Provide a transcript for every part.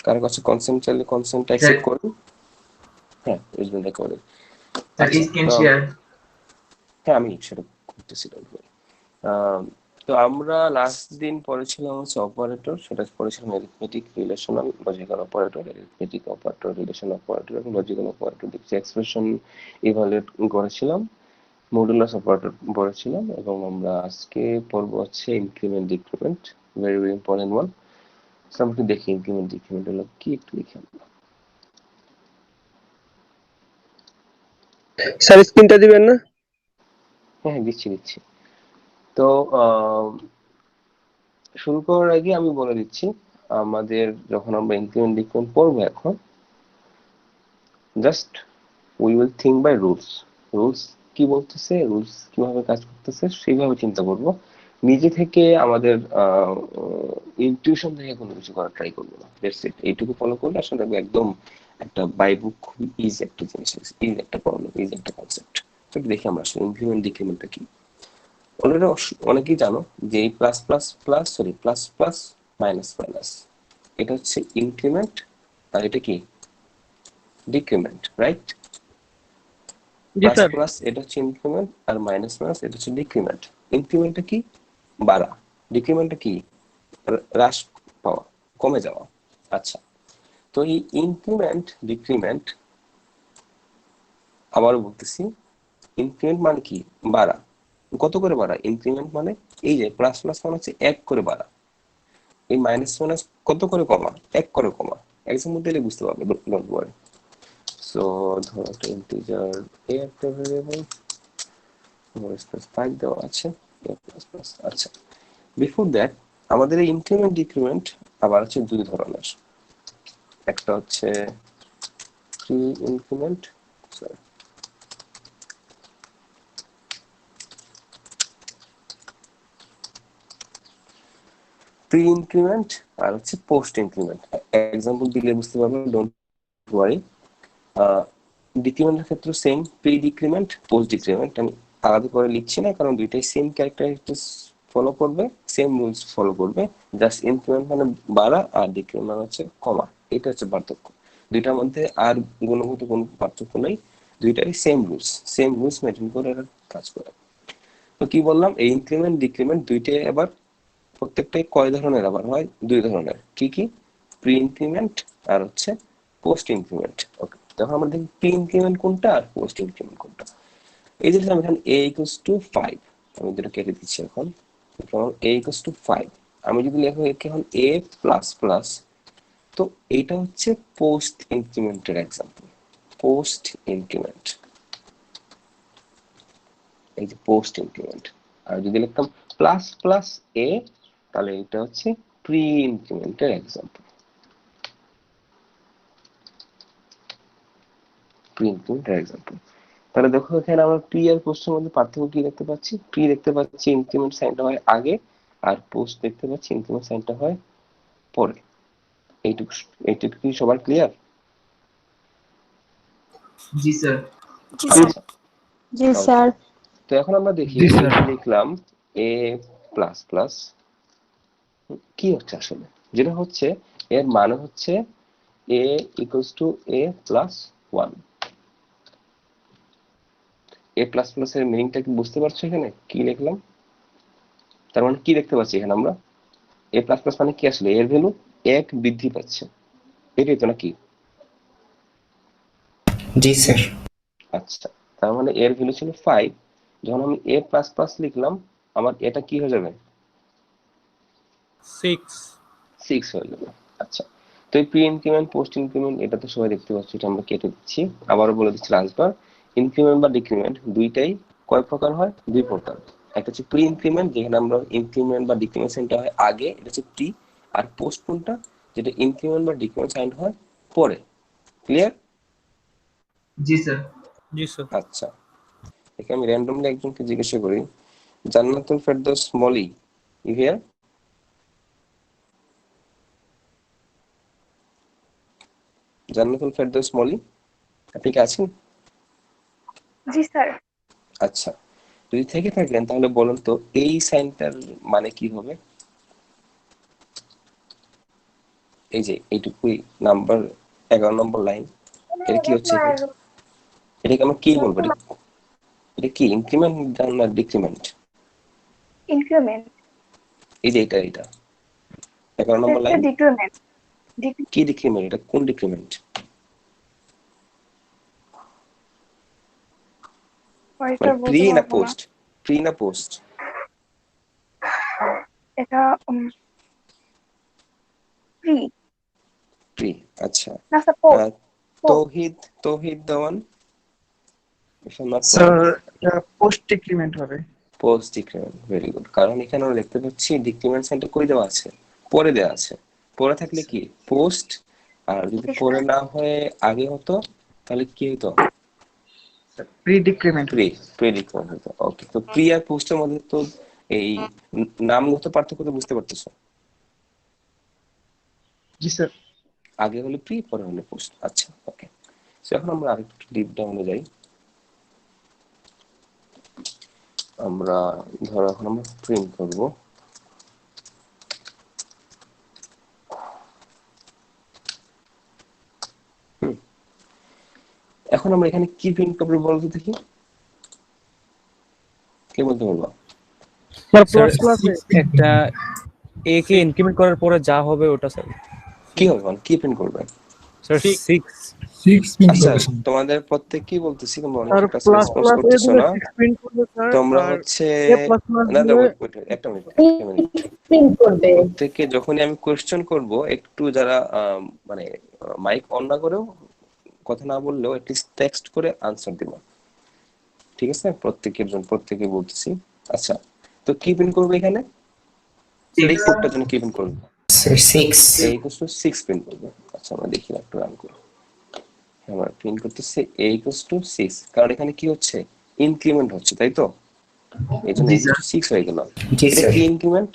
কারো কাছে কনসেন্ট চাইলে কনসেন্ট অ্যাকসেপ্ট করুন। হ্যাঁ, ইজ বিন রেকর্ডেড। আচ্ছা, তো হ্যাঁ আমি সেটা করতেছিলাম। তো আমরা লাস্ট দিন পড়েছিলাম হচ্ছে অপারেটর, সেটা পড়েছিলাম arithmetic, relational, logical operator, arithmetic operator, relational operator এবং লজিক্যাল অপারেটর দেখছি, এক্সপ্রেশন ইভালুয়েট করেছিলাম, মডুলাস অপারেটর পড়েছিলাম, এবং আমরা আজকে পড়বো হচ্ছে increment decrement, very very important one. আমরা একটু দেখি ইনক্রিমেন্ট ডিক্রিমেন্ট হলো কি, একটু দেখি আমরা। স্যার স্ক্রিনটা দিবেন না? হ্যাঁ হ্যাঁ দিচ্ছি দিচ্ছি। তো শুরু করার আগে আমি বলে দিচ্ছি, আমাদের যখন আমরা ইনক্রিমেন্ট ডিক্রিমেন্ট পড়বো এখন, just we will think by rules. Rules কি বলতেছে, রুলস কিভাবে কাজ করতেছে সেইভাবে চিন্তা করব। নিজে থেকে আমাদের ইনটিউশন থেকে কোনো কিছু করার ট্রাই করবো না। That's it. এইটুকু ফলো করলে আসলে দেখবো একদম একটা বাই বুক খুব ইজি একটা জিনিস, ইজি একটা প্রবলেম, ইজি একটা কনসেপ্ট। তো দেখি আমরা আসলে ইনক্রিমেন্ট ডিক্রিমেন্টটা কি। অলরেডি অনেকেই জানো যে এই plus plus plus, sorry plus plus minus minus, এটা হচ্ছে ইনক্রিমেন্ট, আর এটা কি decrement, right? G plus sir. Plus এটা হচ্ছে ইনক্রিমেন্ট, আর মাইনাস মাইনাস এটা হচ্ছে ডিক্রিমেন্ট। ইনক্রিমেন্টটা কি? বাড়া। ডিক্রিমেন্টটা কি? হ্রাস পাওয়া, কমে যাওয়া। আচ্ছা, তো এই ইনক্রিমেন্ট ডিক্রিমেন্ট, আবারও বলতেছি, ইনক্রিমেন্ট মানে কি? বাড়া। কত করে বাড়া? ইনক্রিমেন্ট মানে এই যে প্লাস প্লাস মানে হচ্ছে এক করে বাড়া, এই মাইনাস মাইনাস কত করে কমা? এক করে কমা। এক্সাম্পল দিলে বুঝতে পারবে, ডোন্ট ওয়ারি। সো ধরো একটা ইন্টিজার এ একটা ভেরিয়েবল, স্পেস 5 দেওয়া আছে, a প্লাস প্লাস। আচ্ছা, বিফোর দ্যাট আমাদের এই ইনক্রিমেন্ট ডিক্রিমেন্ট আবার আছে দুই ধরনের। একটা হচ্ছে pre increment, sorry pre increment, আর হচ্ছে পোস্ট ইনক্রিমেন্ট। এক্সাম্পল দিলে বুঝতে পারবেন, ডোন্ট ওয়ারি। ডিক্রিমেন্টের ক্ষেত্রে same, pre decrement, post decrement আমি আলাদা করে লিখছি না, কারণ দুইটাই সেম ক্যারেক্টারিস্টিক্স ফলো করবে, সেম রুলস ফলো করবে। জাস্ট ইনক্রিমেন্ট মানে বাড়া, আর ডিক্রিমেন্ট মানে হচ্ছে কমা। এটা হচ্ছে পার্থক্য। দুইটার মধ্যে আর গুণগত কোনো পার্থক্য নেই, দুইটাই সেম রুলস মেনটেন করে এরা কাজ করে। তো কি বললাম, এই ইনক্রিমেন্ট ডিক্রিমেন্ট দুইটাই আবার প্রত্যেকটাই কয় ধরনের আবার হয়? দুই ধরনের। কি কি? প্রি ইনক্রিমেন্ট আর হচ্ছে পোস্ট ইনক্রিমেন্ট। ওকে, তখন আমরা দেখি প্রি ইনক্রিমেন্ট কোনটা আর পোস্ট ইনক্রিমেন্ট কোনটা। এই যে আমি এখানে a ইকুয়ালস টু 5, আমি যেটা কেটে দিচ্ছি এখন, কারণ a ইকুয়ালস টু 5, আমি যদি লেখো এখন a প্লাস প্লাস, তো এইটা হচ্ছে পোস্ট ইনক্রিমেন্টের এক্সাম্পল। পোস্ট ইনক্রিমেন্ট, এই যে পোস্ট ইনক্রিমেন্ট। আর যদি লিখতাম প্লাস প্লাস a, তাহলে এটা হচ্ছে প্রি ইনক্রিমেন্টের এক্সাম্পল, প্রি ইনক্রিমেন্টের এক্সাম্পল। তাহলে দেখো এখানে আমরা প্রি আর পোস্টের মধ্যে পার্থক্য কি দেখতে পাচ্ছি? প্রি দেখতে পাচ্ছি ইনক্রিমেন্ট সাইনটা হয় আগে, আর পোস্ট দেখতে পাচ্ছি ইনক্রিমেন্ট সাইনটা হয় পরে। এইটুকু, এইটুকু কি সবার ক্লিয়ার? জি স্যার। জি স্যার। আচ্ছা, জি ওকে। স্যার। তো এখন আমরা দেখি, জি এই স্যার। যে লিখলাম এ প্লাস প্লাস, কি হচ্ছে আসলে? যেটা হচ্ছে, এর মানে হচ্ছে a equals to a plus 1। A plus plus এর মিনিংটা কি বুঝতে পারছো? এখানে কি লিখলাম, তার মানে কি দেখতে পাচ্ছি এখানে আমরা? এ প্লাস প্লাস মানে কি আসলে? এর ভ্যালু 1 বৃদ্ধি পাচ্ছে, এটাই তো নাকি? জি স্যার। আচ্ছা, তার মানে এর ভ্যালু ছিল 5, যখন আমি এ প্লাস প্লাস লিখলাম, আমার এটা কি হয়ে যাবে? 6 হয়ে যাবে। আচ্ছা, তো এই প্রি ইনক্রিমেন্ট পোস্ট ইনক্রিমেন্ট এটা তো সবাই দেখতে পাচ্ছি, এটা আমরা কেটে দিচ্ছি। আবারও বলে দিচ্ছি লাস্টবার, ইনক্রিমেন্ট বা ডিক্রিমেন্ট দুইটাই কয় প্রকার হয়? দুই প্রকার। একটা হচ্ছে প্রি ইনক্রিমেন্ট, যেখানে আমরা ইনক্রিমেন্ট বা ডিক্রিমেন্ট সাইনটা হয় আগে, এটা হচ্ছে প্রি। আর পোস্ট কোনটা? যেটা ইনক্রিমেন্ট বা ডিক্রিমেন্ট সাইন হয় পরে। ক্লিয়ার? জি স্যার। আচ্ছা, এখানে আমি র্যান্ডমলি একজনকে জিজ্ঞাসা করি, জান্নাতুল ফেরদৌস মলি, ইউ হিয়ার? জান্নাতুল ফেরদৌস মলি, আপনি কি আছেন? জি স্যার। আচ্ছা, যদি থেকে থাকেন তাহলে বলুন তো এই সাইনটার মানে কি হবে? এই যে এইটুকুই নাম্বার 11 নম্বর লাইন, এটা কি হচ্ছে কি? এটাকে আমরা কি বলবো? এটা কি ইনক্রিমেন্ট না ডিক্রিমেন্ট? ইনক্রিমেন্ট। এই যে এটা 11 নম্বর লাইন ডিক্রিমেন্ট। কি ডিক্রিমেন্ট? এটা কোন ডিক্রিমেন্ট? মানে প্রি না পোস্ট? প্রি না পোস্ট? এটা প্রি প্রি। আচ্ছা, না স্যার পোস্ট। তৌহিদ দেওয়ান, স্যার এটা পোস্ট ডিক্রিমেন্ট হবে। Post decrement, very good. কারণ এখানে আমরা দেখতে পাচ্ছি ডিক্রিমেন্ট সাইনটা কই দেওয়া আছে? পরে দেওয়া আছে। পরে থাকলে কি পোস্ট, আর যদি পরে না হয়ে আগে হতো তাহলে কি হতো? Pre decrement. প্রি ডিক্রিমেন্ট হতো। ওকে, তো প্রি আর পোস্টের মধ্যে তো এই নামগত পার্থক্য তো বুঝতে পারতেছো? জি স্যার। আগে হলে প্রি, পরে হলে পোস্ট। আচ্ছা, ওকে। সো এখন আমরা আরেকটু ডিপ ডাউনে যাই। আমরা ধরো এখন আমরা প্রিন্ট করব। এখন আমরা এখানে কি প্রিন্ট করব বলতে দেখি, কে বলতে পারবো? একটা এ কে ইনক্রিমেন্ট করার পরে যা হবে ওটা স্যার। কি হবে মানে কি প্রিন্ট করবে? স্যার 6 আচ্ছা, তোমাদের প্রত্যেককেই বলতেছি, তোমরা অনেক স্যার কাছে প্লাস রেসপন্স প্লাস এ করতেছো দিলে না। 6 প্রিন্ট করবে স্যার। তোমরা হচ্ছে এ প্লাস প্লাস না, দিলে একটা মিনিট। প্রিন্ট করবে। প্রত্যেককে যখনই আমি কোয়েশ্চেন করব, একটু যারা মানে মাইক অন না করেও, কথা না বললেও এটলিস্ট টেক্সট করে আনসার দিবা, ঠিক আছে? প্রত্যেকে বলতেছি। আচ্ছা, তো কি প্রিন্ট করবে এখানে? এই কোডটা জন্য কি প্রিন্ট করবে? 6 a equals to 6 প্রিন্ট করবে। আচ্ছা, আমরা দেখি একটু রান করি। আমরা প্রিন্ট করতেছি a equals to 6, কারণ এখানে কি হচ্ছে? ইনক্রিমেন্ট হচ্ছে, তাই তো? এই জন্য a equals to 6 হয়ে গেল। জি এটা স্যার। কি ইনক্রিমেন্ট?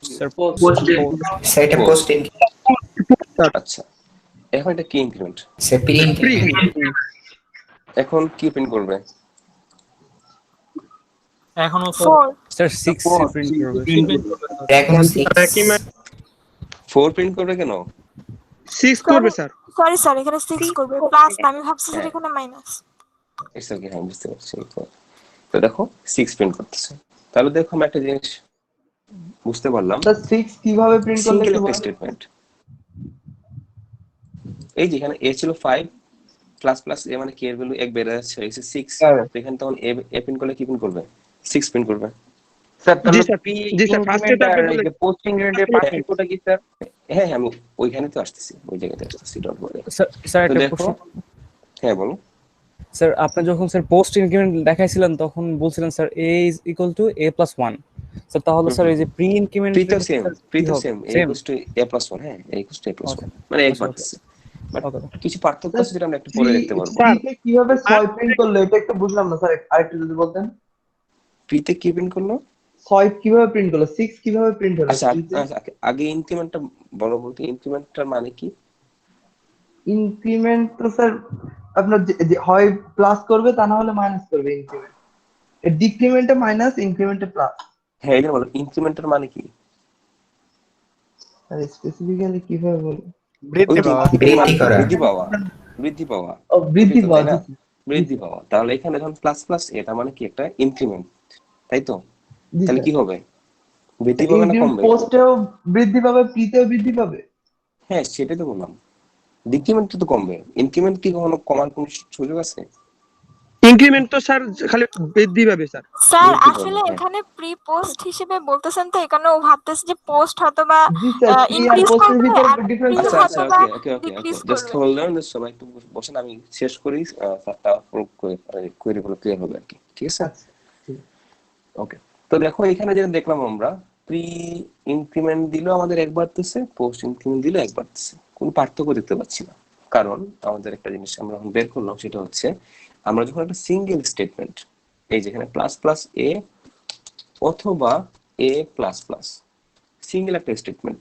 স্যার পোস্ট স্যার এটা পোস্ট আচ্ছা, এখন এটা কি ইনক্রিমেন্ট? Sir print. এখন কি প্রিন্ট করবে? এখনো স্যার 6 প্রিন্ট করবে। এখন 6 4 প্রিন্ট করবে কেন? 6 করবে স্যার। সরি স্যার এখানে 6 করবে প্লাস আমি ভাবছি স্যার এখানে মাইনাস। ইটস ওকে, হ্যাঁ বুঝতে পারছি। তো দেখো 6 প্রিন্ট করতেছে। তাহলে দেখো আমরা একটা জিনিস বুঝতে পারলাম। স্যার 6 কিভাবে প্রিন্ট করলে সিঙ্গেল একটু একটা বলেন? স্টেটমেন্ট। এই যে এখানে a ছিল 5 প্লাস প্লাস a মানে k এর ভ্যালু 1 বেড়ে যাচ্ছে, এই 6। তো এখানে তখন a প্রিন্ট করলে কি প্রিন্ট করবে? 6 প্রিন্ট করবে। স্যার জি তাহলে sir, P G sir, first এটা আপনি বলেন। পোস্ট ইনগ্রেডিয়েন্টের পার্থক্যটা কি স্যার? হ্যাঁ, আমি ওইখানে তো আসতেছি, ওই জায়গাতে আসতেছি, ডট বলে। স্যার তো একটা দেখো, প্রশ্ন। হ্যাঁ বলো। স্যার আপনি যখন স্যার পোস্ট ইনক্রিমেন্ট দেখাইছিলেন তখন বলছিলেন sir a is equal to a plus 1। Sir তাহলে স্যার এই যে প্রি ইনক্রিমেন্ট প্রি তো same a equals to a plus 1, হ্যাঁ a equals to a plus 1 মানে এক বাড়তেছে। বাট কিছু পার্থক্য আছে যেটা আমরা একটু পরে দেখতে পারবো। স্যার কিভাবে 6 প্রিন্ট করলে এটা একটু বুঝলাম না স্যার, আরেকটু যদি বলতেন। প্রিতে কি প্রিন্ট করলো? 6 কিভাবে প্রিন্ট করলো? 6 কিভাবে প্রিন্ট হলো? আচ্ছা, আগে ইনক্রিমেন্টটা বলো, বলতে ইনক্রিমেন্টটার মানে কি? ইনক্রিমেন্ট তো স্যার আপনার যে হয় প্লাস করবে তা না হলে মাইনাস করবে ইনক্রিমেন্ট। ডিক্রিমেন্টে মাইনাস, ইনক্রিমেন্টে প্লাস। হ্যাঁ, এটা বলো ইনক্রিমেন্টের মানে কি? স্যার স্পেসিফিক্যালি কিভাবে বলবো? বৃদ্ধি পাওয়া। বৃদ্ধি পাওয়া। ও বৃদ্ধি পাওয়া। তাই না? বৃদ্ধি পাওয়া। তাহলে এখানে যখন প্লাস প্লাস এটা মানে কি একটা ইনক্রিমেন্ট, তাই তো? তাহলে কি হবে? বৃদ্ধি পাবে না কমবে? পোস্টেও বৃদ্ধি পাবে, প্রিতেও বৃদ্ধি পাবে। হ্যাঁ, সেটাই তো বললাম। ডিক্রিমেন্ট তো কমবে, ইনক্রিমেন্ট কি কখনো কমার কোনো সুযোগ আছে? ইনক্রিমেন্ট তো স্যার খালি বৃদ্ধি পাবে স্যার। স্যার বৃদ্ধি পাবে, আসলে হ্যাঁ। এখানে প্রি পোস্ট হিসেবে বলতেছেন তো এখানে ও ভাবতেছে যে পোস্ট হয়তো বা জি স্যার, প্রি আর ইনক্রিজ পোস্টের করবে ভিতরে আর ডিফারেন্স প্রি আচ্ছা আছে। আচ্ছা, হয়তো বা ওকে, ডিক্রিজ জাস্ট করবে। হোল্ড অন, সবাই একটু বসেন, আমি শেষ করি, স্যারটা প্রুভ করে কোয়েরি গুলো ক্লিয়ার হবে আর কি, ঠিক আছে? আচ্ছা ঠিক আছে। ওকে, তো দেখো এখানে যেটা দেখলাম আমরা, প্রি ইনক্রিমেন্ট দিলেও আমাদের এক বাড়তেছে, পোস্ট ইনক্রিমেন্ট দিলেও এক বাড়তেছে, কোনো পার্থক্য দেখতে পাচ্ছি না। কারণ আমাদের একটা জিনিস আমরা এখন বের করলাম, সেটা হচ্ছে আমরা যখন একটা সিঙ্গেল স্টেটমেন্ট, এই যেখানে প্লাস প্লাস এ অথবা এ প্লাস প্লাস, সিঙ্গেল একটা স্টেটমেন্ট,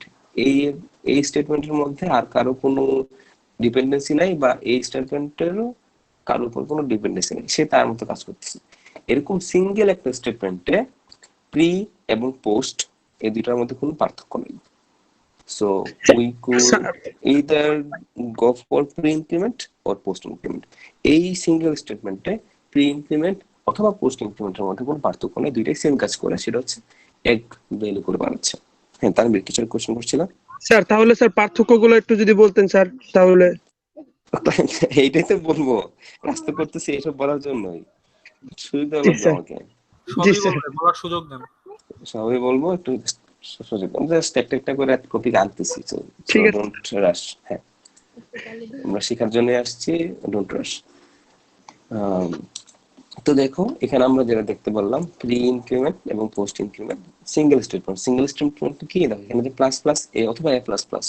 এই স্টেটমেন্টের মধ্যে আর কারো কোনো ডিপেন্ডেন্সি নাই, বা এই স্টেটমেন্টেরও কারোর উপর কোনো ডিপেন্ডেন্সি নেই, সে তার মতো কাজ করতেছে, এরকম সিঙ্গেল একটা স্টেটমেন্টে প্রি এবং পোস্ট এই দুইটার মধ্যে কোনো পার্থক্য নেই। So we could Sir, either go for pre-increment or post-increment. এই সিঙ্গেল স্টেটমেন্টে প্রি-ইনক্রিমেন্ট অথবা পোস্ট-ইনক্রিমেন্টের মধ্যে কোনো পার্থক্য নেই, দুইটাই সেম কাজ করে, সেটা হচ্ছে এক ভ্যালু করে বানাচ্ছে। হ্যাঁ, তার কিছু কোশ্চেন করছিলাম। স্যার তাহলে স্যার পার্থক্যগুলো একটু যদি বলতেন স্যার তাহলে। এইটাই তো বলবো, ক্লাস তো করতেছি এইসব বলার জন্যই, সুবিধা জি লাগবে স্যার। আমাকে। জি স্যার। সবাই বলবো একটু সুযোগ দেন, জাস্ট একটা একটা করে টপিক আনতেছি, তো ঠিক আছে। ডোন্ট রাশ। হ্যাঁ, আমরা শেখার জন্য আসছি, ডোন্ট রাশ। তো দেখো এখানে আমরা যেটা দেখতে পারলাম, প্রি ইনক্রিমেন্ট এবং post increment single statement. Single statement কি দেখো, এখানে যে প্লাস প্লাস এ অথবা এ প্লাস প্লাস,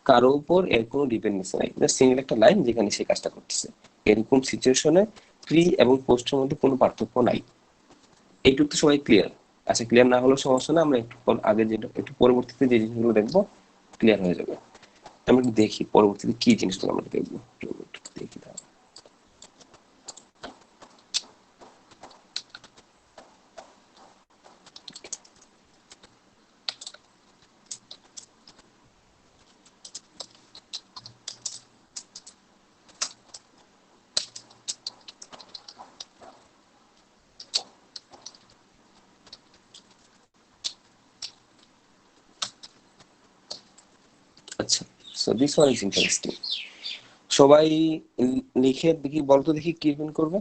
কারো উপর এর কোনো ডিপেন্ডেন্সি নাই, জাস্ট সিঙ্গেল একটা লাইন যেখানে সে কাজটা করতেছে। এরকম সিচুয়েশনে প্রি এবং পোস্টের মধ্যে কোনো পার্থক্য নাই। এইটুকু তো সবাই ক্লিয়ার? আচ্ছা, ক্লিয়ার না হলেও সমস্যা না, আমরা একটু আগে যেটা একটু পরবর্তীতে যে জিনিসগুলো দেখবো ক্লিয়ার হয়ে যাবে। আমরা একটু দেখি পরবর্তীতে কি জিনিসগুলো আমরা দেখবো, দেখি তাহলে। আচ্ছা, so this one is interesting. সবাই লিখে দেখি, বলতো দেখি কি প্রিন্ট করবে,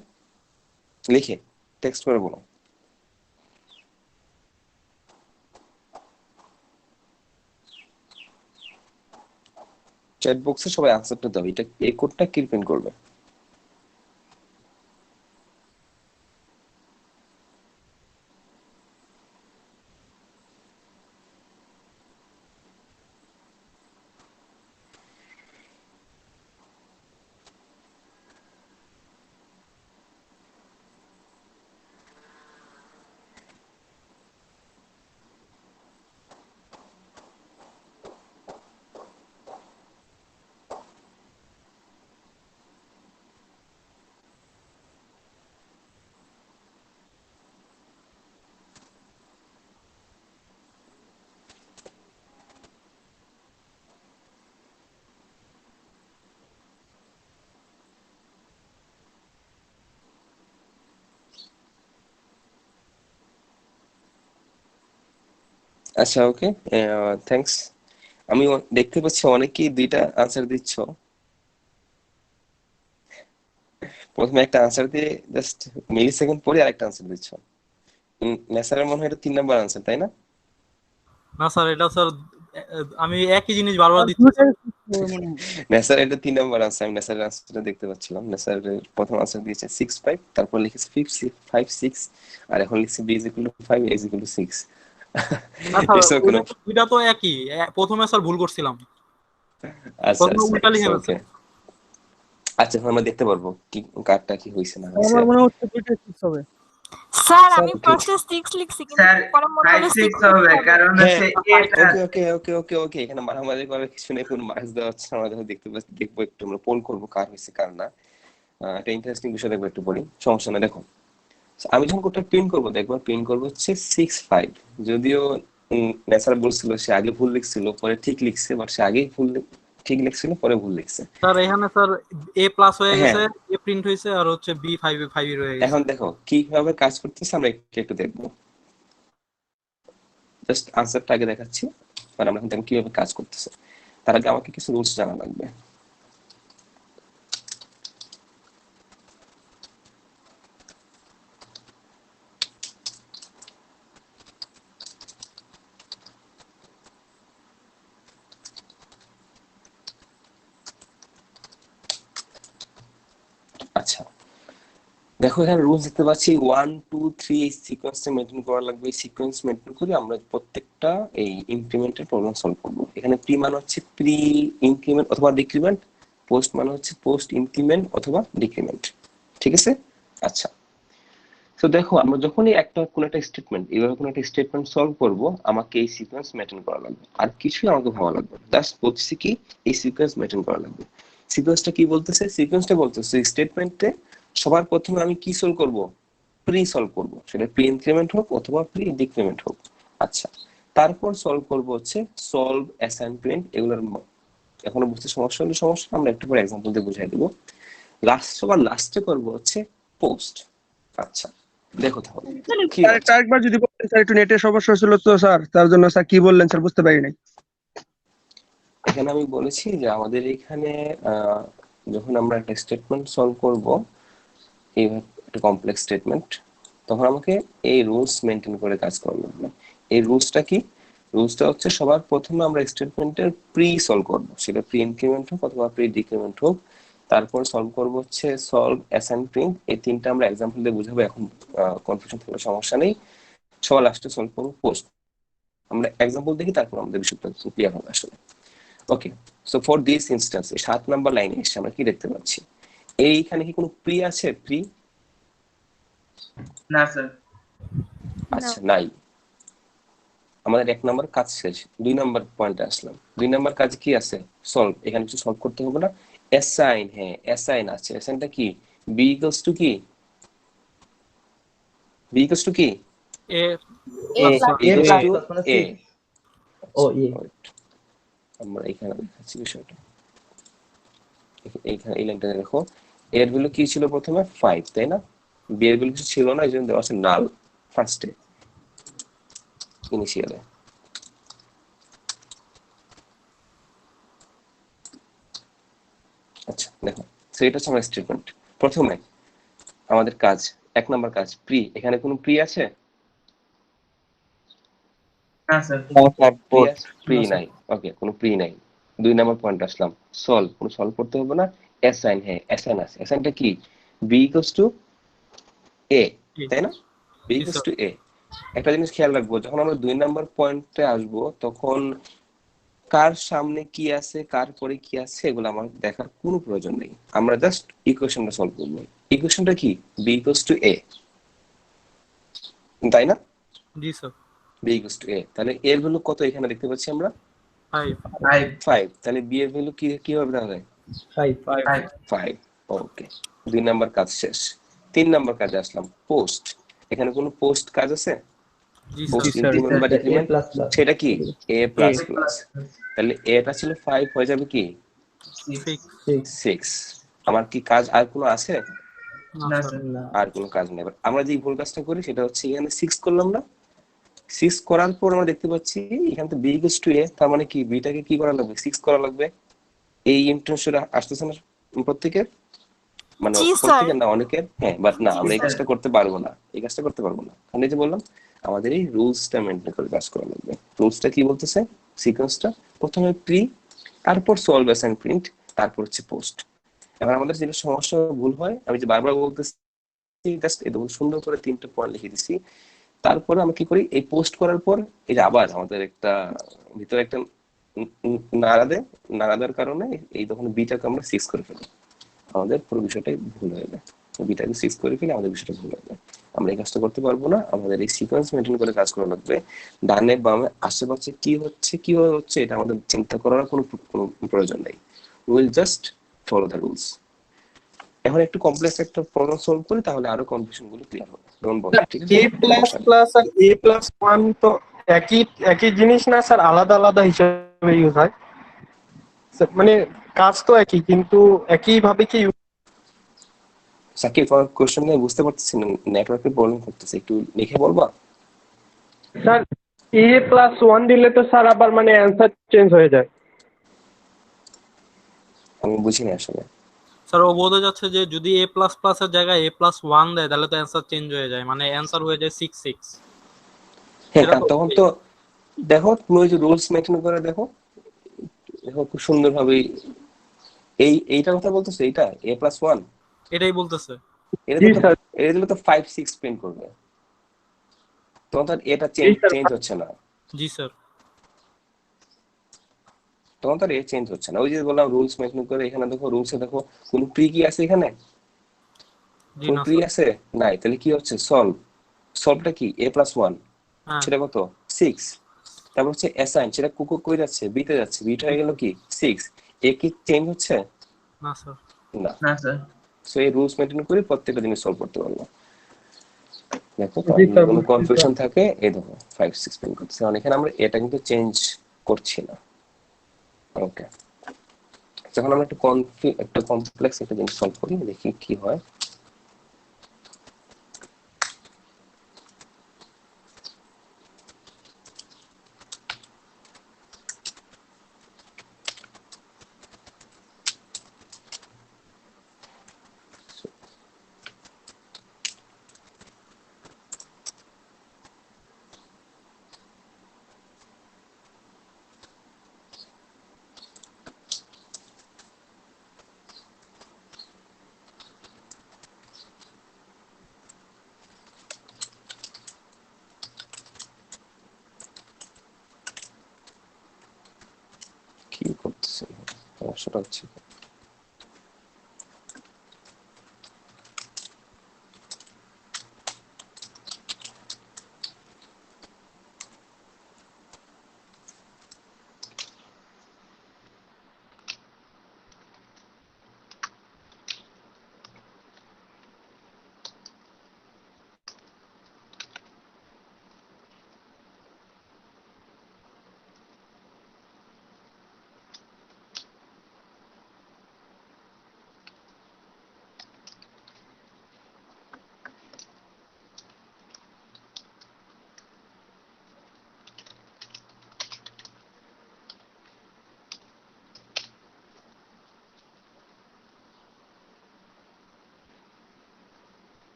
লিখে টেক্সট করে বলো। চ্যাট বক্সে সবাই আনসারটা দাও, এটা এই কোডটা কি প্রিন্ট করবে? আচ্ছা, ওকে, থ্যাঙ্কস। আমি দেখতে পাচ্ছি অনেকেই দুইটা আনসার দিচ্ছ। প্রথমে একটা আনসার দিয়ে জাস্ট মিলি সেকেন্ড পরে আরেকটা আনসার দিচ্ছ। নেসারের মনে হয় এটা 3 নাম্বার আনসার, তাই না? না স্যার, এটা স্যার আমি একই জিনিস বারবার দিচ্ছি। নেসার এটা 3 নাম্বার আনসার, আমি নেসারের আনসারটা দেখতে পাচ্ছিলাম। নেসারের প্রথম আনসার দিয়েছে 6 5, তারপর লিখেছে 5 6, আর এখন লিখছে b is equal to 5, a is equal to 6। না স্যার, It's okay, no? দুইটা তো একই, প্রথমে স্যার ভুল করছিলাম, আচ্ছা প্রথমে উল্টা লিখে আচ্ছা, ফেলছি। ওকে। আচ্ছা, এখন আমরা দেখতে পারবো কি কারটা কি হয়েছে না হয়েছে। আমার মনে হচ্ছে দুইটা 6 হবে। স্যার আমি ফার্স্টে 6 লিখছি কিন্তু স্যার পরে মনে 5 হলো 6 6 হবে, কারণ হচ্ছে এটা ওকে ওকে ওকে ওকে ওকে, এখানে মারামারি করার কিছু নেই, কোনো মার্কস দেওয়া হচ্ছে না, আমরা যখন দেখতে পাচ্ছি দেখবো, একটু আমরা পোল করবো কার হয়েছে কার না। একটা ইন্টারেস্টিং বিষয় দেখবো, একটু পড়ি, সমস্যা না। দেখো, আমি যখন কোডটা প্রিন্ট করবো, দেখবো প্রিন্ট করবো হচ্ছে 6 5। যদিও নেসার বলছিল সে আগে ভুল লিখছিল পরে ঠিক লিখছে, বাট সে আগেই ভুল ঠিক লিখছিল পরে ভুল লিখছে। স্যার এখানে স্যার a প্লাস হয়ে হ্যাঁ। গেছে, a প্রিন্ট হয়েছে, আর হচ্ছে b 5 5 রয়ে গেছে। এখন দেখো কিভাবে কাজ করতেছে আমরা একটু দেখবো, জাস্ট আনসারটা আগে দেখাচ্ছি, মানে আমরা এখন দেখবো কিভাবে কাজ করতেছে। তার আগে আমাকে কিছু রুলস জানা লাগবে। আচ্ছা, দেখো এখানে রুলস দেখতে পাচ্ছি 1 2 3, এই সিকোয়েন্সটা মেনটেন করা লাগবে। এই সিকোয়েন্স মেনটেন করে আমরা প্রত্যেকটা এই ইনক্রিমেন্টের প্রবলেম সলভ করব। এখানে প্রি মানে হচ্ছে প্রি ইনক্রিমেন্ট অথবা ডিক্রিমেন্ট, পোস্ট মানে হচ্ছে পোস্ট ইনক্রিমেন্ট অথবা ডিক্রিমেন্ট, ঠিক আছে? আচ্ছা, তো দেখো আমরা যখনই কোনো একটা স্টেটমেন্ট, এইভাবে কোনো একটা স্টেটমেন্ট সলভ করব, আমাকে এই সিকোয়েন্স মেনটেন করা লাগবে, আর কিছুই আমাকে ভাবা লাগবে না। জাস্ট বলছি কি এই সিকোয়েন্স মেনটেন করা লাগবে। সিকোয়েন্সটা কি বলতেছে? সিকোয়েন্সটা বলতেছে স্টেটমেন্টে সবার প্রথমে আমি কি সলভ করব? প্রি সলভ করব, সেটা প্রি ইনক্রিমেন্ট হোক অথবা প্রি ডিক্রিমেন্ট হোক। আচ্ছা, তারপর সলভ করব হচ্ছে সলভ, অ্যাসাইন, প্রিন্ট। এগুলোর এখনো বুঝতে সমস্যা হলে সমস্যা, আমরা একটু পরে এক্সাম্পল দিয়ে বুঝাই দেবো। লাস্টে করব হচ্ছে পোস্ট। আচ্ছা দেখো তাহলে কি স্যার হচ্ছে। আরেকবার যদি বলতেন স্যার, একটু নেটের সমস্যা ছিল তো স্যার, তার জন্য স্যার কি বললেন স্যার বুঝতে পারি নাই। এখানে আমি বলেছি যে আমাদের এখানে যখন আমরা একটা স্টেটমেন্ট সলভ করব, এই একটা কমপ্লেক্স স্টেটমেন্ট, তখন আমাকে এই রুলস মেনটেন করে কাজ করা লাগবে। এই রুলসটা কি? রুলসটা হচ্ছে সবার প্রথমে আমরা স্টেটমেন্টের প্রি সলভ করব, সেটা প্রি ইনক্রিমেন্ট হোক অথবা প্রি ডিক্রিমেন্ট হোক। তারপর সলভ করব হচ্ছে সলভ, অ্যাসাইন, প্রিন্ট। এই তিনটা আমরা এক্সাম্পল দিয়ে বুঝাবো, এখন কনফিউশন থাকলে সমস্যা নেই। সবার লাস্টে সলভ করবো পোস্ট। আমরা এক্সাম্পল দেখি, তারপর আমাদের বিষয়টা ক্লিয়ার হবে আসলে। Okay, so for this instance 7 number লাইনে এসে আমরা কি দেখতে পাচ্ছি? এইখানে কি কোনো প্রি আছে? প্রি না স্যার। আচ্ছা নাই। আমাদের 1 নাম্বার কাজ শেষ, 2 নাম্বার পয়েন্টে আসলাম। 2 নাম্বার কাজ কি আছে? সলভ। এখানে কিছু সলভ করতে হবে না। অ্যাসাইন, হ্যাঁ অ্যাসাইন আছে। অ্যাসাইনটা কি? বি ইকুয়ালস টু কি? বি ইকুয়ালস টু কি? এ এ plus ইকুয়ালস plus টু মানে এ। six। ও, এ। আমরা এখানে দেখাচ্ছি বিষয়টা। এইখানে এই লাইনটা দেখো, এর ভ্যালু কি ছিল প্রথমে? 5, তাই না? বি এর ভ্যালু কিছু ছিল না, এই জন্য দেওয়া আছে নাল ফার্স্টে ইনিশিয়ালে। আচ্ছা দেখো, সো এটা হচ্ছে আমার স্টেটমেন্ট। প্রথমে আমাদের কাজ, 1 নাম্বার কাজ প্রি। এখানে কোনো প্রি আছে? না স্যার। প্রি নাই। ওকে, কোনো প্রি নাই। 2 নাম্বার পয়েন্ট আসলাম, সলভ। কোনো সলভ করতে হবে না। অ্যাসাইন, হ্যাঁ অ্যাসাইন আছে। অ্যাসাইনটা কি? বি ইকুয়ালস টু এ, তাই না? বি ইকুয়ালস টু এ। একটা জিনিস খেয়াল রাখবো, যখন আমরা 2 নাম্বার পয়েন্টে আসবো, তখন কার সামনে কি আছে, কার পরে কি আছে, এগুলো আমার দেখার কোনো প্রয়োজন নেই। আমরা জাস্ট ইকুয়েশনটা সলভ করবো। ইকুয়েশনটা কি? বি ইকুয়ালস টু এ, তাই না? জি স্যার। বি ইকুয়ালস টু এ। তাহলে এর ভ্যালু কত এখানে দেখতে পাচ্ছি আমরা? 5 5। তাহলে বি এর ভ্যালু কি হবে তাহলে? 5। ওকে, 2 নাম্বার কাজ শেষ। 3 নাম্বার কাজে আসলাম, পোস্ট। এখানে কোনো পোস্ট কাজ আছে? জি পোস্ট স্যার। ইনক্রিমেন্ট বা ডিক্রিমেন্ট, সেটা কি? এ প্লাস প্লাস। তাহলে এটা ছিল 5, হয়ে যাবে কি? 6। আমার কি কাজ আর কোনো আছে? না স্যার। আর কোনো কাজ নেই। এবার আমরা যে ভুল কাজটা করি সেটা হচ্ছে, এখানে 6 করলাম না? 6 করার পর আমরা দেখতে পাচ্ছি এখানে তো বি ইকুয়ালস টু এ, তার মানে কি বিটাকে কি করা লাগবে? 6 করা লাগবে। এই ইন্টেনশন আসতেছে না প্রত্যেকের? মানে জি স্যার। প্রত্যেকের না, অনেকের। হ্যাঁ, বাট না, জি আমরা এই স্যার। কাজটা করতে পারবো না। এই কাজটা করতে পারবো না, কারণ এই যে বললাম আমাদের এই রুলসটা মেনটেন করে কাজ করা লাগবে। রুলসটা কি বলতেছে? সিকোয়েন্সটা প্রথমে প্রি, তারপর সলভ, অ্যাসাইন, প্রিন্ট, তারপর হচ্ছে পোস্ট। এবার আমাদের যেটা সমস্যা ভুল হয়, আমি যে বারবার বলতেছি, জাস্ট এই দেখুন সুন্দর করে 3টা পয়েন্ট লিখে দিছি। তারপরে আমরা কি করি? এই পোস্ট করার পর এই যে আবার আমাদের একটা ভিতরে একটা নাড়াদের কারণে এই তখন বিটাকে আমরা 6 করে ফেলি। আমাদের পুরো বিষয়টাই ভুল হয়ে যায়। বিটাকে 6 করে ফেলে আমাদের বিষয়টা ভুল হয়ে যায়। আমরা এই কাজটা করতে পারবো না। আমাদের এই সিকোয়েন্স মেনটেন করে কাজ করা লাগবে। ডানে বামে আশেপাশে কিভাবে হচ্ছে এটা আমাদের চিন্তা করার কোনো প্রয়োজন নেই। Will just follow the rules. এখন একটু কমপ্লেক্স একটা প্রবলেম সলভ করি, তাহলে আরো কনফিউশন গুলো ক্লিয়ার হবে। যেমন বলো, ঠিক আছে? এ প্লাস প্লাস আর এ প্লাস 1 তো একই জিনিস না স্যার, আলাদা আলাদা হিসেবে ইউজ হয় স্যার, মানে কাজ তো একই কিন্তু একই ভাবে কি সাকিব, আমার কোশ্চেন নিয়ে বুঝতে পারতেছি না, নেটওয়ার্কের প্রবলেম করতেছে, একটু লিখে বলবা? স্যার এ প্লাস 1 দিলে তো স্যার আবার মানে অ্যান্সার চেঞ্জ হয়ে যায়। আমি বুঝিনি আসলে। স্যার ও বলতে যাচ্ছে যে যদি এ প্লাস প্লাস এর জায়গায় এ প্লাস 1 দেয় তাহলে তো অ্যান্সার চেঞ্জ হয়ে যায়, মানে অ্যান্সার হয়ে যায় 6 হ্যাঁ, সেটা তো তখন তো দেখো তুমি ওই যে রুলস মেনটেন করে দেখো খুব সুন্দর ভাবে এইটার কথা বলতেছো, এইটা এ প্লাস 1, এটাই বলতেছে। এটা জি তো স্যার। এটা দিলে তো 5 6 প্রিন্ট করবে, তখন তো এটা জি স্যার। চেঞ্জ হচ্ছে না। জি স্যার। তখন তো এ চেঞ্জ হচ্ছে না। ওই যে বললাম রুলস মেনটেন করে। এখানে দেখো রুলসে দেখো কোন প্রি কি আছে? এখানে জি কোন না প্রি স্যার। আছে? নাই। তাহলে কি হচ্ছে? সলভটা কি? এ প্লাস 1, হ্যাঁ। সেটা কত? 6। তারপর হচ্ছে অ্যাসাইন, সেটা কই যাচ্ছে? বিতে যাচ্ছে। বিটা হয়ে গেল কি? 6। এ কি চেঞ্জ হচ্ছে? না স্যার। না। না স্যার। সো এই রুলস মেনটেন করে প্রত্যেকটা জিনিস সলভ করতে পারবো। দেখো জি স্যার, কোনো বুঝছি কনফিউশন থাকে এই দেখো 5 6 প্রিন্ট করতেছে, কারণ এখানে আমরা এটা কিন্তু চেঞ্জ করছি না। ওকে, যখন আমরা একটা কমপ্লেক্স একটা জিনিস সলভ করি, দেখি কি হয়। কি করতেছে সমস্যাটা হচ্ছে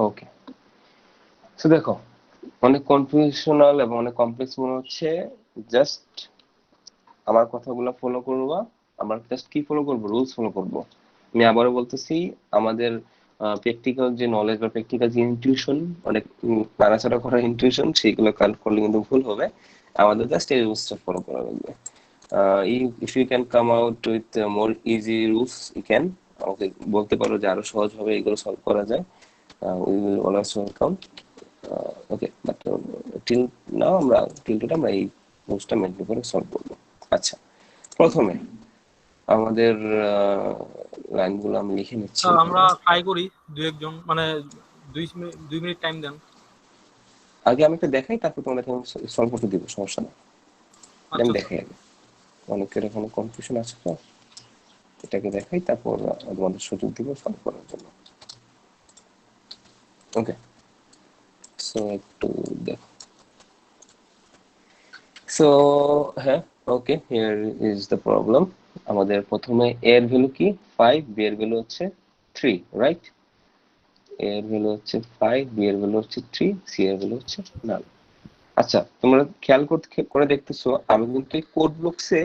ওকে। সো দেখো অনেক কনফিউশনাল এবং অনেক কমপ্লেক্স মনে হচ্ছে, জাস্ট আমার কথাগুলো ফলো করবা। আমরা জাস্ট কি ফলো করব, রুলস ফলো করব। আমি আবারও বলতেছি, আমাদের প্র্যাকটিক্যাল যে নলেজ বা প্র্যাকটিক্যাল যে ইনটিউশন, অনেক নাড়াচাড়া করা ইনটিউশন, সেইগুলো কালেক্ট করলে কিন্তু ভুল হবে। আমাদের জাস্ট এই রুলসটা ফলো করা লাগবে। If you can come out with more easy rules, you can আমাকে বলতে পারো যে আরো সহজভাবে এগুলো সলভ করা যায়। We will always welcome. Okay, but till now আমরা এই রুলসটা মেনটেন করে সলভ করবো। আচ্ছা, প্রথমে আমাদের লাইনগুলো আমি লিখে নিচ্ছি। স্যার আমরা ট্রাই করি দুই একজন, মানে 2 মিনিট টাইম দেন। আগে আমি একটা দেখাই, তারপর তোমাদের সলভ করতে দিব, সমস্যা নেই। আমি আচ্ছা দেখাই আগে, অনেকের এখানে কনফিউশন আছে তো, এটাকে দেখাই, তারপর তোমাদের সুযোগ দিব সলভ করার জন্য। ওকে, সো একটু দেখো। সো হ্যাঁ, ওকে, হিয়ার ইজ দ্য প্রবলেম। আমাদের প্রথমে এ এর ভ্যালু কি 5, বি এর ভ্যালু হচ্ছে 3, রাইট? এ এর ভ্যালু হচ্ছে 5, বি এর ভ্যালু হচ্ছে 3, সি এর ভ্যালু হচ্ছে নাল। আচ্ছা, তোমরা খেয়াল করে দেখতেছো আমি কিন্তু এই কোড ব্লকসে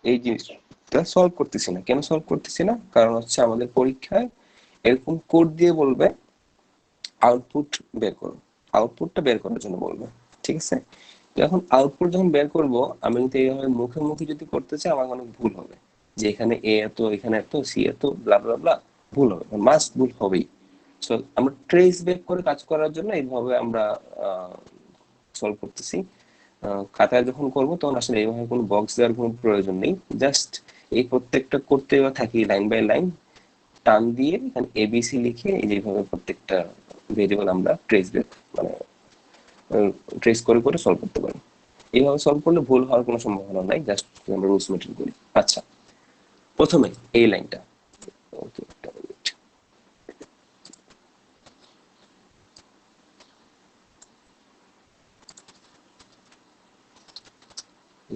এই জিনিসটা সলভ করতেছি না। কেন সলভ করতেছি না? কারণ হচ্ছে আমাদের পরীক্ষায় এরকম কোড দিয়ে বলবে আউটপুট বের করো, আউটপুটটা বের করার জন্য বলবে, ঠিক আছে? এখন আউটপুট যখন বের করব, আমি কিন্তু এইভাবে মুখে মুখে যদি করতে চাই, আমার অনেক ভুল হবে, যে এখানে এ এত, এখানে এত, সি এত, ব্লা ব্লা ব্লা, ভুল হবে, মাস্ট ভুল হবেই। সো আমরা ট্রেস ব্যাক করে কাজ করার জন্য এইভাবে আমরা সলভ করতেছি। খাতায় যখন করব তখন আসলে এইভাবে কোনো বক্স দেওয়ার কোনো প্রয়োজন নেই, জাস্ট এই প্রত্যেকটা করতে থাকি লাইন বাই লাইন, টান দিয়ে এখানে এবিসি লিখে এই যেভাবে প্রত্যেকটা ভেরিয়েবল আমরা ট্রেস ব্যাক মানে ট্রেস করে করে সলভ করতে পারি। এইভাবে সলভ করলে ভুল হওয়ার কোনো সম্ভাবনা নাই, জাস্ট আমরা রুলস মেনটেন করি। আচ্ছা, প্রথমে এই লাইনটা, ওকে,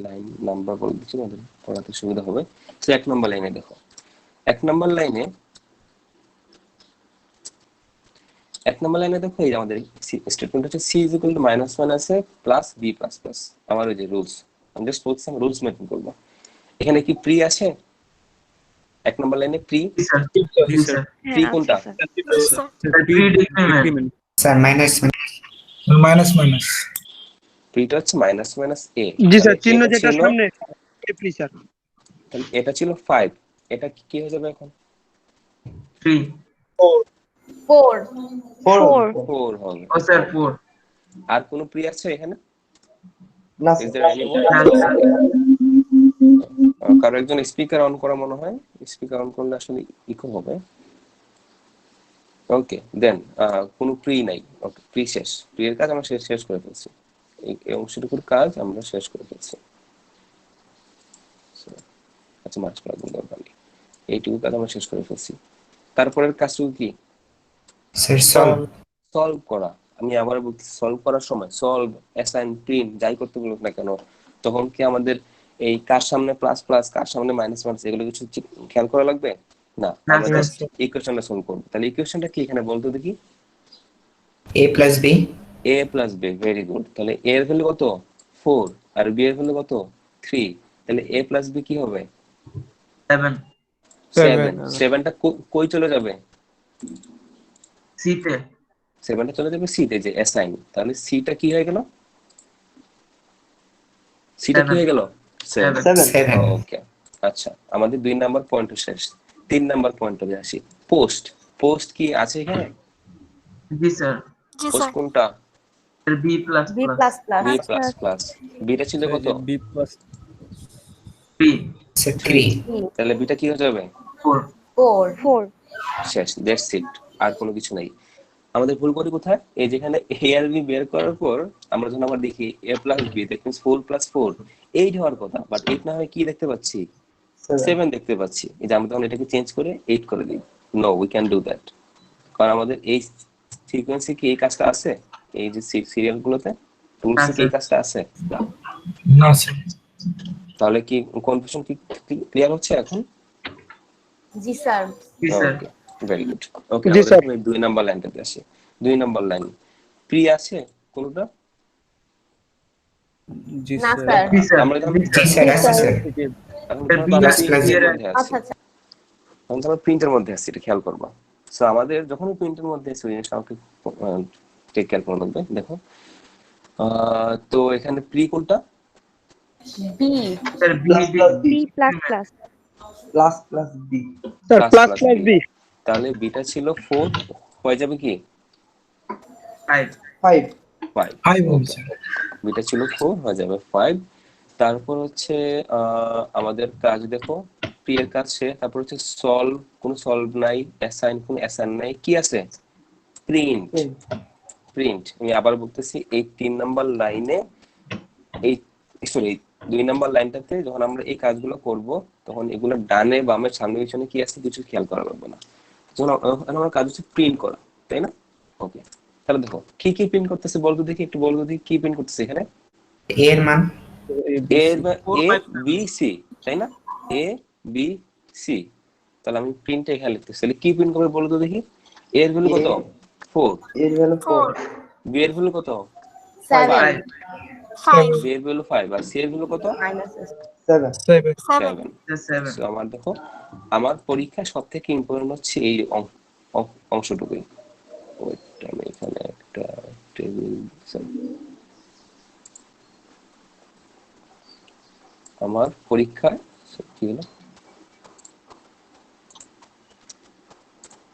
লাইন নাম্বার বলে দিচ্ছি, আমাদের পড়াতে সুবিধা হবে। তো 1 নম্বর লাইনে দেখো, 1 নম্বর লাইনে দেখো, এই যে আমাদের স্টেটমেন্ট হচ্ছে c is equal to minus one আছে প্লাস বি প্লাস প্লাস। আমার ওই যে রুলস, আমি জাস্ট বলছি আমি রুলস মেনটেন করবো। এখানে কি প্রি আছে? 1 নম্বর লাইনে প্রি, জি স্যার, জি স্যার, প্রি কোনটা? জি sir. Predecrement sir minus minus minus প্রিটা হচ্ছে মাইনাস মাইনাস এ। জি স্যার, চিহ্ন যেটা সামনে এপ্রি স্যার। তাহলে এটা ছিল 5, এটা কি হয়ে যাবে এখন? 3 4 4 4 হবে। ও স্যার 4 আর কোনো প্রি আছে এখানে? না Is স্যার। there anyone? না স্যার কারো একজন স্পিকার অন করা মনে হয়, স্পিকার অন করলে আসলে ইকো হবে। ওকে দেন কোনো প্রি নাই, ওকে প্রি শেষ, প্রি এর কাজ আমরা শেষ করে ফেলছি, এই অংশটুকুর কাজ আমরা শেষ করে ফেলছি। So, আচ্ছা মার্চ করার কোনো দরকার নেই, এইটুকু কাজ আমরা শেষ করে ফেলছি। তারপরের কাজটুকু কি? Sir solve. সলভ করা। আমি আবার বলছি, সলভ করার সময় সলভ, অ্যাসাইন, প্রিন্ট যাই করতে বলুক না কেন, তখন কি আমাদের এই কার সামনে প্লাস প্লাস, কার সামনে মাইনাস মাইনাস এগুলো কিছু খেয়াল করা লাগবে না? আমরা জাস্ট ইকুয়েশনটা সলভ করবো। তাহলে ইকুয়েশনটা কি এখানে বলতো দেখি? a plus b. a plus b, very good. তাহলে a এর ভ্যালু কত? 4 আর b এর ভ্যালু কত? 3। তাহলে a প্লাস b কি হবে? 7 7টা কই চলে যাবে? সি তে। 7টা চলে যাবে সি তে, যে অ্যাসাইন। তাহলে সিটা কি হয়ে গেল? সিটা কি হয়ে গেল? 7। ওকে আচ্ছা, আমাদের 2 নাম্বার পয়েন্ট শেষ। 3 নাম্বার পয়েন্টে আসি। পোস্ট। পোস্ট কি আছে এখানে? জি স্যার। জি পোস্ট স্যার। কোনটা? B plus plus b plus plus. বিটা ছিল কত? B plus b sir 3। তাহলে বিটা কি হয়ে যাবে? 4 4 শেষ, দ্যাটস ইট, আর কোনো কিছু নাই। আমাদের ভুল করি কোথায়? এই যেখানে a আর b বের করার পর আমরা যখন আবার দেখি a plus b, that means 4 plus 4, 8 হওয়ার কথা, বাট 8 না হয়ে কি দেখতে পাচ্ছি? 7 দেখতে পাচ্ছি। এই যে আমরা তখন এটাকে চেঞ্জ করে 8 করে দিই। No, we can do that, কারণ আমাদের এই সিকোয়েন্সে কি এই কাজটা আছে? এই যে সিরিয়াল গুলোতে টুলসে কি এই কাজটা আছে? না। না স্যার। তাহলে কি কনফিউশন কি ক্লিয়ার হচ্ছে এখন? জি স্যার জি স্যার। ওকে, ভেরি গুড। ওকে, জি, আমরা স্যার। 2 নাম্বার লাইনটাতে আসি। 2 নাম্বার লাইন প্রি আছে কোনটা? জি না স্যার স্যার জি স্যার। আমরা যখন জি স্যার আছে স্যার। এখন স্যার, আমরা প্লাস প্লাস প্রিন্টের জিরো। মধ্যে আছি, আচ্ছা আচ্ছা এখন আমরা প্রিন্টের মধ্যে আছি, এটা খেয়াল করবা। সো আমাদের যখনই প্রিন্টের মধ্যে আছি, ওই জিনিসটা আমাকে টেক কেয়ার করা লাগবে। দেখো তো এখানে প্রি কোনটা? B sir b plus plus b b plus plus plus plus b sir plus plus plus plus b. B তাহলে বিটা ছিল 4, হয়ে যাবে কি 5 5 5? 5 হবে স্যার। বিটা ছিল 4, হয়ে যাবে 5। তারপর হচ্ছে আমাদের কাজ দেখো, প্রি এর কাজ শেষ। তারপর হচ্ছে সলভ, কোনো সলভ নাই, অ্যাসাইন, কোনো অ্যাসাইন নাই, কি আছে? প্রিন্ট। প্রিন্ট, আমি আবার বলতেছি, এই 3 নাম্বার লাইনে, এই সরি 2 নাম্বার লাইনটাতে যখন আমরা এই কাজগুলো করব, তখন এগুলো ডানে বামে সামনে পিছনে কি আছে কিছু খেয়াল করা লাগবে না। যখন আমার কাজ হচ্ছে প্রিন্ট করা, তাই না? ওকে, তাহলে দেখো কি কি প্রিন্ট করতেছে বলতো দেখি, একটু বলতো দেখি কি প্রিন্ট করতেছে এখানে? a এর মান এ Four, এ five, বি সি, তাই না? A B C. তাহলে আমি প্রিন্টে এখানে লিখতেছি, তাহলে কি প্রিন্ট করবে বলতো দেখি? এ এর ভ্যালু কত? 4। এর ভ্যালু 4 4 বি এর ভ্যালু কত? 7 5 বি এর ভ্যালু 5, আর সি এর ভ্যালু কত? মাইনাস 7 7 7 7। So, আমার দেখো, আমার পরীক্ষায় সব থেকে ইম্পর্টেন্ট হচ্ছে এই অংশটুকুই। Wait, আমি এখানে একটা টেবিল, আমার পরীক্ষায় কি হলো,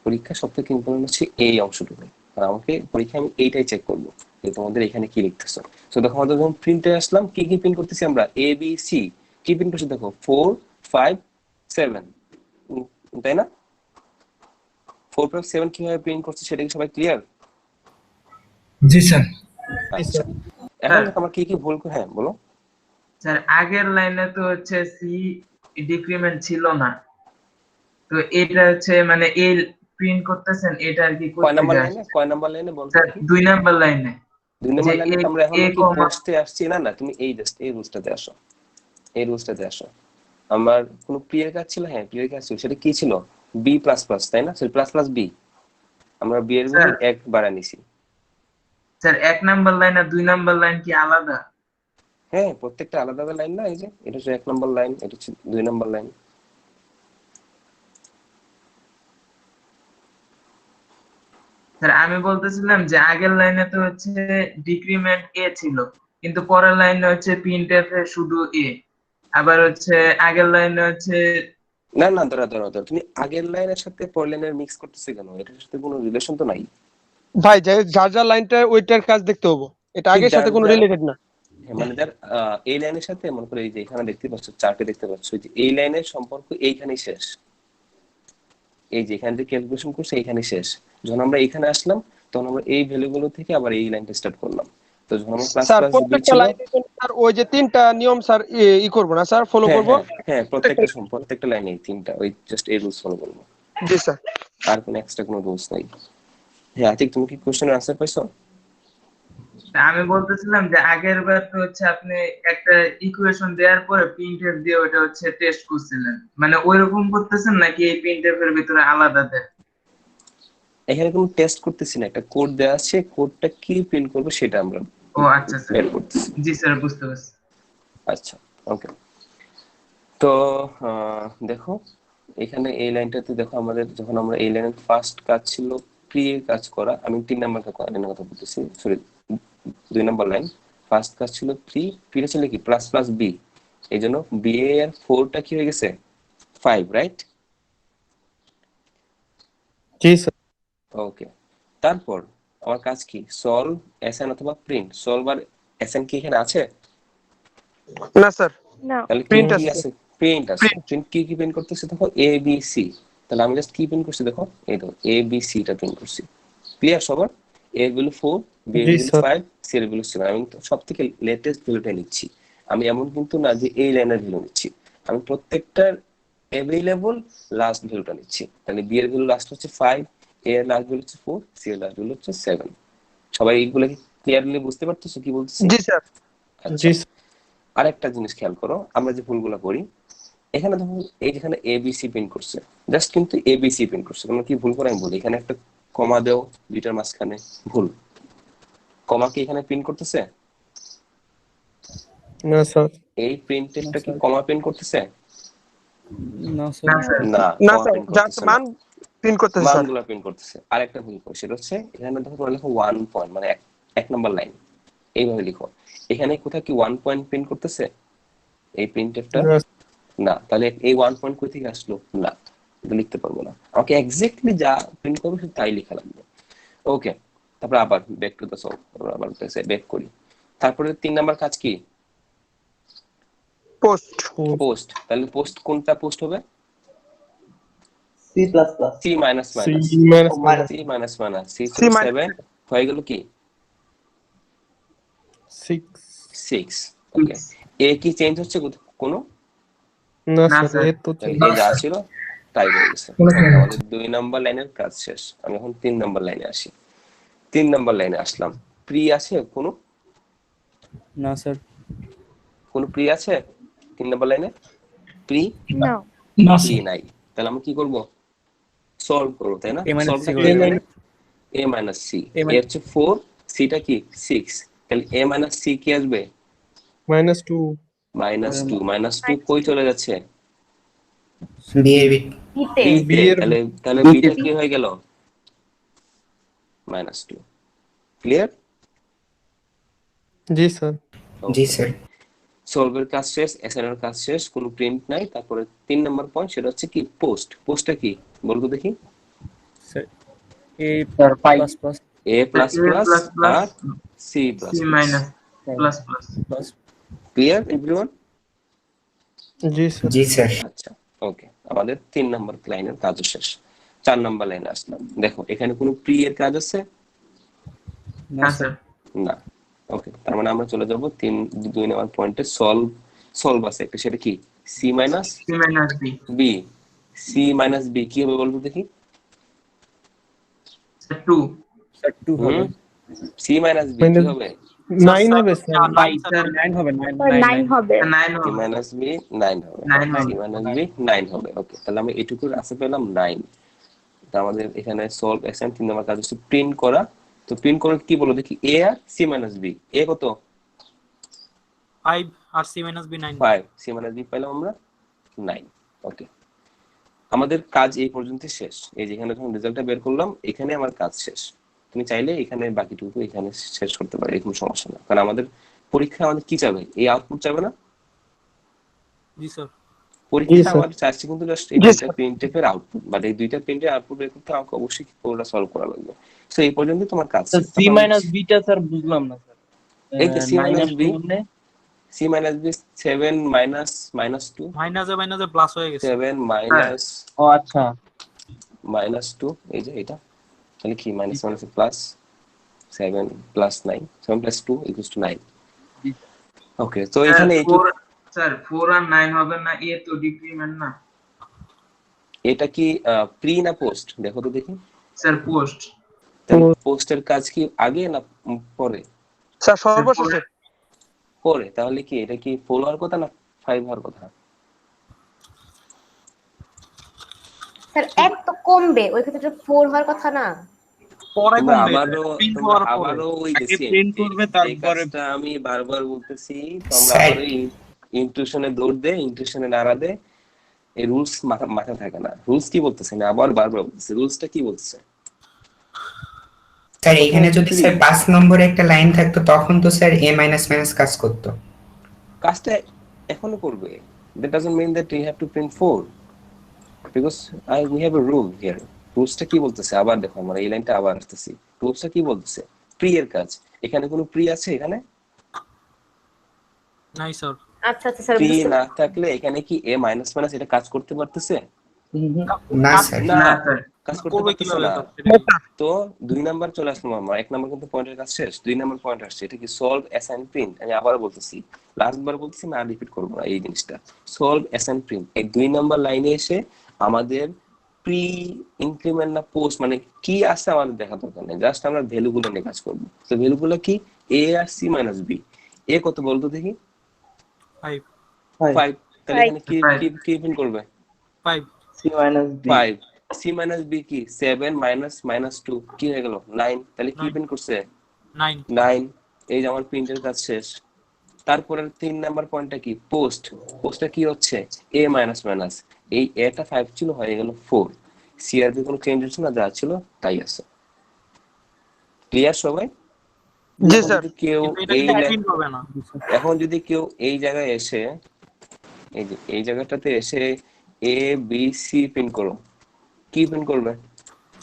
পরীক্ষা সব থেকে ইম্পর্টেন্ট হচ্ছে এই অংশটুকু। আর আমাকে পরীক্ষায় আমি এইটাই চেক করবো যে তোমাদের এখানে কি লিখতেছো। তো দেখো, আমাদের যখন প্রিন্টে আসলাম, কি কি প্রিন্ট করতেছি আমরা? A B C. কি প্রিন্ট করছি দেখো? 4 5 7, তাই না? 4 5 7 কিভাবে প্রিন্ট করছে সেটা কি সবাই ক্লিয়ার? জি স্যার। আচ্ছা, এখন দেখো আমরা কি কি ভুল করি। হ্যাঁ বলো। স্যার আগের লাইনে তো হচ্ছে সি ডিক্রিমেন্ট ছিল না, তো এটা হচ্ছে মানে এই প্রিন্ট করতেছেন, এটা আর কি কয় নাম্বার করতে লাইনে, কয় নাম্বার লাইনে বলতো স্যার দেখি? 2 নাম্বার লাইনে 2 নাম্বার যে লাইনে এ- আমরা এখন এ কি কমা- পোস্টে আসছি? না না, তুমি এই জাস্ট এই রুলসটাতে আসো, এই রুলসটাতে আসো। আমার কোনো প্রিয়ের কাজ ছিল? হ্যাঁ প্রিয়ের কাজ ছিল, সেটা কি ছিল? বি প্লাস প্লাস, তাই না? Sorry, plus plus b. আমরা বি এর ভ্যালু 1 বাড়ায় নিছি। স্যার 1 নাম্বার লাইন আর 2 নাম্বার লাইন কি আলাদা? হ্যাঁ, প্রত্যেকটা আলাদা আলাদা লাইন না? এই যে এটা হচ্ছে 1 নাম্বার লাইন, এটা হচ্ছে 2 নাম্বার লাইন। স্যার আমি বলতেছিলাম যে আগের লাইনে তো হচ্ছে ডিক্রিমেন্ট এ ছিল, কিন্তু পরের লাইনে হচ্ছে প্রিন্টএফ এ শুধু এ, আবার হচ্ছে আগের লাইনে হচ্ছে না না, ধরো তুমি আগের লাইনের সাথে পরের লাইনের মিক্স করতেছো কেন? এটার সাথে কোনো রিলেশন তো নাই। ভাই যার যার লাইনটা ওইটার কাজ দেখতে হবো, এটা আগের সাথে কোনো রিলেটেড না। হ্যাঁ, মানে যার এই লাইনের সাথে, মনে করো এই যে এখানে দেখতে পাচ্ছ, চার্টে দেখতে পাচ্ছ যে এই লাইনের সম্পর্ক এইখানেই শেষ, এই যে এখানে যে ক্যালকুলেশন করছে এইখানেই শেষ। যখন আমরা এখানে আসলাম তখন আমরা এই ভ্যালুগুলো থেকে আবার এই লাইনটা স্টার্ট করলাম। তো যখন আমরা প্লাস স্যার প্লাস বি প্রত্যেকটা ছিল, লাইনে স্যার ওই যে তিনটা নিয়ম স্যার করব না স্যার, ফলো হ্যাঁ করব। হ্যাঁ প্রত্যেকটা লাইনে এই তিনটা ওই জাস্ট এই রুলস ফলো করবো, জি স্যার। আর কোনো এক্সট্রা কোনো রুলস নাই। হ্যাঁ আতিক, তুমি কি কোশ্চেনের আনসার পাইছো? আমি বলতেছিলাম যে আগের বার তো হচ্ছে আপনি একটা ইকুয়েশন দেওয়ার পরে প্রিন্টএফ দিয়ে ওটা হচ্ছে টেস্ট করছিলেন, মানে ওইরকম করতেছেন নাকি এই প্রিন্টএফ এর ভিতরে আলাদা দেন? এখানে কোনো টেস্ট করতেছি না, একটা কোড দেওয়া আছে, কোডটা কি প্রিন্ট করবে সেটা আমরা ও আচ্ছা স্যার, বের করতেছি। জি স্যার বুঝতে পারছি। আচ্ছা ওকে। তো দেখো এখানে এই লাইনটাতে দেখো, আমাদের যখন আমরা এই লাইনের ফার্স্ট কাজ ছিল প্রি এর কাজ করা, আমি 3 নাম্বার লাইনের কথা বলতেছি, সরি 2 নাম্বার লাইন। ফার্স্ট কাজ ছিল প্রিটা ছিল কি প্লাস প্লাস বি, এই জন্য বি এর 4টা কি হয়ে গেছে 5, রাইট? জি স্যার। ওকে, তারপর আমার কাজ কি সলভ এসএন অথবা প্রিন্ট। সলভ আর এসএন কি এখানে আছে? না স্যার, না। তাহলে Print কি আছে? প্রিন্ট আছে। প্রিন্ট কি প্রিন্ট করতেছে দেখো, এ বি সি। তাহলে আমি জাস্ট কি প্রিন্ট করছি দেখো, এই দেখো এ বি সি টা প্রিন্ট করছি। ক্লিয়ার সবার? এ এর ভ্যালু 4, বি এর জি ভ্যালু স্যার। 5, সি এর ভ্যালু 7। আমি তো সবথেকে লেটেস্ট ভ্যালুটা নিচ্ছি। আমি এমন কিন্তু না যে এই লাইনের ভ্যালু নিচ্ছি, আমি প্রত্যেকটার अवेलेबल লাস্ট ভ্যালুটা নিচ্ছি। তাহলে বি এর ভ্যালু লাস্ট হচ্ছে 5, এ এর লাস্ট ভ্যালু হচ্ছে 4, সি এর লাস্ট ভ্যালু হচ্ছে 7। সবাই এইগুলো কি ক্লিয়ারলি বুঝতে পারতেছো কি বলতেছি? জি স্যার। আচ্ছা, জি স্যার। আরেকটা জিনিস খেয়াল করো, আমরা যে ভুলগুলো করি এখানে দেখো, এই যেখানে এ বি সি প্রিন্ট করছে, জাস্ট কিন্তু এ বি সি প্রিন্ট করছে। তোমরা কি ভুল করে আমি বলি, এখানে একটা কমা দাও দুইটার মাঝখানে, ভুল। কমা কি এখানে প্রিন্ট করতেছে? না স্যার। এই প্রিন্টেরটা কি কমা প্রিন্ট করতেছে? না না স্যার, স্যার, না, না কমা স্যার, প্রিন্ট জাস্ট করতেছে না, মান প্রিন্ট করতেছে স্যার। মানগুলো প্রিন্ট করতেছে। আরেকটা ভুল করো, সেটা হচ্ছে এখানে দেখো তোমরা লেখো 1 পয়েন্ট, মানে এক নাম্বার লাইন এইভাবে লিখো। এখানে কোথাও কি 1 পয়েন্ট প্রিন্ট করতেছে এই প্রিন্টেরটা? না, না। তাহলে এই 1 পয়েন্ট কই থেকে আসলো? না, এটা লিখতে পারবো না। আমাকে এক্স্যাক্টলি যা প্রিন্ট করবো শুধু তাই লেখা লাগবে। ওকে, তারপর আবার ব্যাক টু দ্য সলভ, আমরা আবার ব্যাক করি। তারপরে 3 নাম্বার কাজ কি? পোস্ট। পোস্ট। তাহলে পোস্ট কোনটা পোস্ট হবে? C plus plus C minus c minus, minus c minus minus, c c 7 হয়ে গেল কি 6। ওকে, এ কি চেঞ্জ হচ্ছে কোনো? না না স্যার, স্যার। এর তো তাহলে এ যা ছিল তাই রয়ে গেছে। আমাদের 2 নাম্বার লাইনের কাজ শেষ। আমি এখন 3 নাম্বার লাইনে আসি। 3 নাম্বার লাইনে আসলাম, প্রি আছে কোনো? না স্যার, কোনো প্রি আছে 3 নাম্বার লাইনে? প্রি না। না প্রি স্যার। নাই। তাহলে আমরা কি করব? সলভ করব, তাই না? A minus সলভটা C কি করে এখানে? a মাইনাস সি, A এ হচ্ছে 4, সিটা কি 6। তাহলে a মাইনাস সি কি আসবে? -2। -2। -2 কই চলে যাচ্ছে? বি এর বি বিতে বি তে। তাহলে বিটা কি হয়ে গেল? -2। ক্লিয়ার? জি স্যার। জি স্যার সলভের কাজ শেষ, এসএন এর কাজ শেষ, কোনো প্রিন্ট নাই। তারপরে 3 নাম্বার পয়েন্ট, সেটা হচ্ছে কি পোস্ট। পোস্টটা কি বলতো দেখি? Sir A plus plus a plus plus আর C plus C minus plus plus. Plus. Clear everyone? জি স্যার। জি স্যার আচ্ছা ওকে, আমাদের 3 নাম্বার লাইনের কাজ শেষ। 4 নাম্বার লাইনে আসলাম। দেখো এখানে কোনো প্রি এর কাজ আছে? না না স্যার, স্যার। না। ওকে, তার মানে আমরা চলে যাব 2 নাম্বার পয়েন্টে। সলভ আছে একটা, সেটা কি c minus c minus b. B. C minus b কি হবে বলবো দেখি? 2। স্যার 2 হবে। সি মাইনাস বি কি হবে? 9 হবে স্যার। 9 হবে, 9 হবে। 9 সি হবে। মাইনাস বি 9 হবে। 9 সি হবে। মাইনাস বি 9 হবে। ওকে, তাহলে আমি এটুকুর আছে পেলাম 9। তা আমাদের এখানে সলভ অ্যাকশন 3 নাম্বার কাজ হচ্ছে প্রিন্ট করা। তো প্রিন্ট করে কি বলো দেখি? এ আর সি মাইনাস বি। এ কত? 5 আর c minus b 9। 5, c minus b পেলাম আমরা 9। ওকে, আমাদের কাজ এই পর্যন্ত শেষ। এই যেখানে যখন রেজাল্টটা বের করলাম, এখানে আমার কাজ শেষ। তুমি চাইলে এখানে বাকিটুকু এখানে শেষ করতে পারো, এরকম সমস্যা না। কারণ আমাদের পরীক্ষা আমাদের কি চাবে? এই আউটপুট চাবে না? জি স্যার। পরীক্ষা স্যার। আমাদের চাইছে কিন্তু জাস্ট এই জি দুইটা স্যার। প্রিন্টএফের আউটপুট, মানে এই দুইটা প্রিন্টের আউটপুট বের করতে আমাকে অবশ্যই পুরোটা সলভ করা লাগবে। সো এই পর্যন্ত তোমার কাজ শেষ। সি মাইনাস বিটা স্যার বুঝলাম না স্যার। এই তো সি মাইনাস বি, মানে সি মাইনাস বি 7 মাইনাস -2, মাইনাসে প্লাস হয়ে গেছে। 7 মাইনাস ও আচ্ছা। -2, এই যে এটা তাহলে কি minus minus plus 7 plus 9, 7 plus 2 equals to 9। ওকে, তো এখানে এইটুকু স্যার 4 আর 9 হবে না, এ তো ডিক্রিমেন্ট না এটা কি প্রি না পোস্ট দেখো তো দেখি। Sir, post. তাহলে পোস্টের কাজ কি আগে না পরে? স্যার সর্বশেষে। পরে। তাহলে কি এটা কি 4 হওয়ার কথা না 5 হওয়ার কথা? স্যার এক তো কমবে, ওই ক্ষেত্রে 4 হওয়ার কথা না? পরে তোমরা কমবে, আবারও প্রিন্ট তোমরা হওয়ার পরে আবারও ওই যে আগে same, প্রিন্ট করবে এই তারপরে কাজটা আমি বারবার বলতেছি, তোমরা স্যার। আবারও ইনটিউশনে দৌড় দে, ইনটিউশনে নাড়া দে, এই রুলস মাথা থাকে না। রুলস কি বলতেছে না আবার বারবার বলতেছে, রুলসটা কি বলতেছে? স্যার এখানে যদি স্যার 5 নম্বরে একটা লাইন থাকতো তখন তো স্যার a মাইনাস মাইনাস কাজ করতো। কাজটা এখনো করবে। That doesn't mean that you have to print 4 because we have a rule here. রুলসটা কি বলতেছে আবার দেখো, আমরা এই লাইনটা আবার আসতেছি। রুলসটা কি বলতেছে? প্রি এর কাজ। এখানে কোনো প্রি আছে এখানে? নাই স্যার। আচ্ছা আচ্ছা স্যার, প্রি বুঝতে না থাকলে এখানে কি a মাইনাস মাইনাস এটা কাজ করতে পারতেছে? না স্যার। না, না স্যার। কাজ করতে করবে পারতেছে কিভাবে না। স্যার? তো 2 নাম্বার চলে আসলো আমরা। 1 নাম্বার কিন্তু পয়েন্টের কাজ শেষ, 2 নাম্বার পয়েন্ট আসছে। এটা কি সলভ অ্যাসাইন প্রিন্ট? আমি আবারও বলতেছি, লাস্ট বার বলতেছি না, রিপিট করব না এই জিনিসটা। সলভ অ্যাসাইন প্রিন্ট এই 2 নাম্বার লাইনে এসে আমাদের প্রি ইনক্রিমেন্ট না পোস্ট মানে কি আছে আমাদের দেখা দরকার নেই, জাস্ট আমরা ভ্যালুগুলো নিয়ে কাজ করব। তো ভ্যালুগুলো কি a আর c মাইনাস b। a কত বলতো দেখি? 5 5। তাহলে এখানে কি কি প্রিন্ট করবে? 5 c minus b 5। c minus b কি 7 মাইনাস মাইনাস 2 কি হয়ে গেল 9। তাহলে কি প্রিন্ট করছে? 9 9। এই যে আমার প্রিন্টের কাজ শেষ। তারপরে 3 নাম্বার পয়েন্টটা কি? পোস্ট। পোস্টটা কি হচ্ছে? a মাইনাস মাইনাস, এই a টা 5 ছিল হয়ে গেল 4। c আর b কোনো চেঞ্জ হচ্ছে না, যা ছিল তাই আছে। ক্লিয়ার সবাই? জি এখন স্যার। যদি কেউ কিন্তু এটা এই কিন্তু প্রিন্ট হবে না। এখন যদি কেউ এই জায়গায় এসে এই যে এই জায়গাটাতে এসে a b c প্রিন্ট করো, কি প্রিন্ট করবে?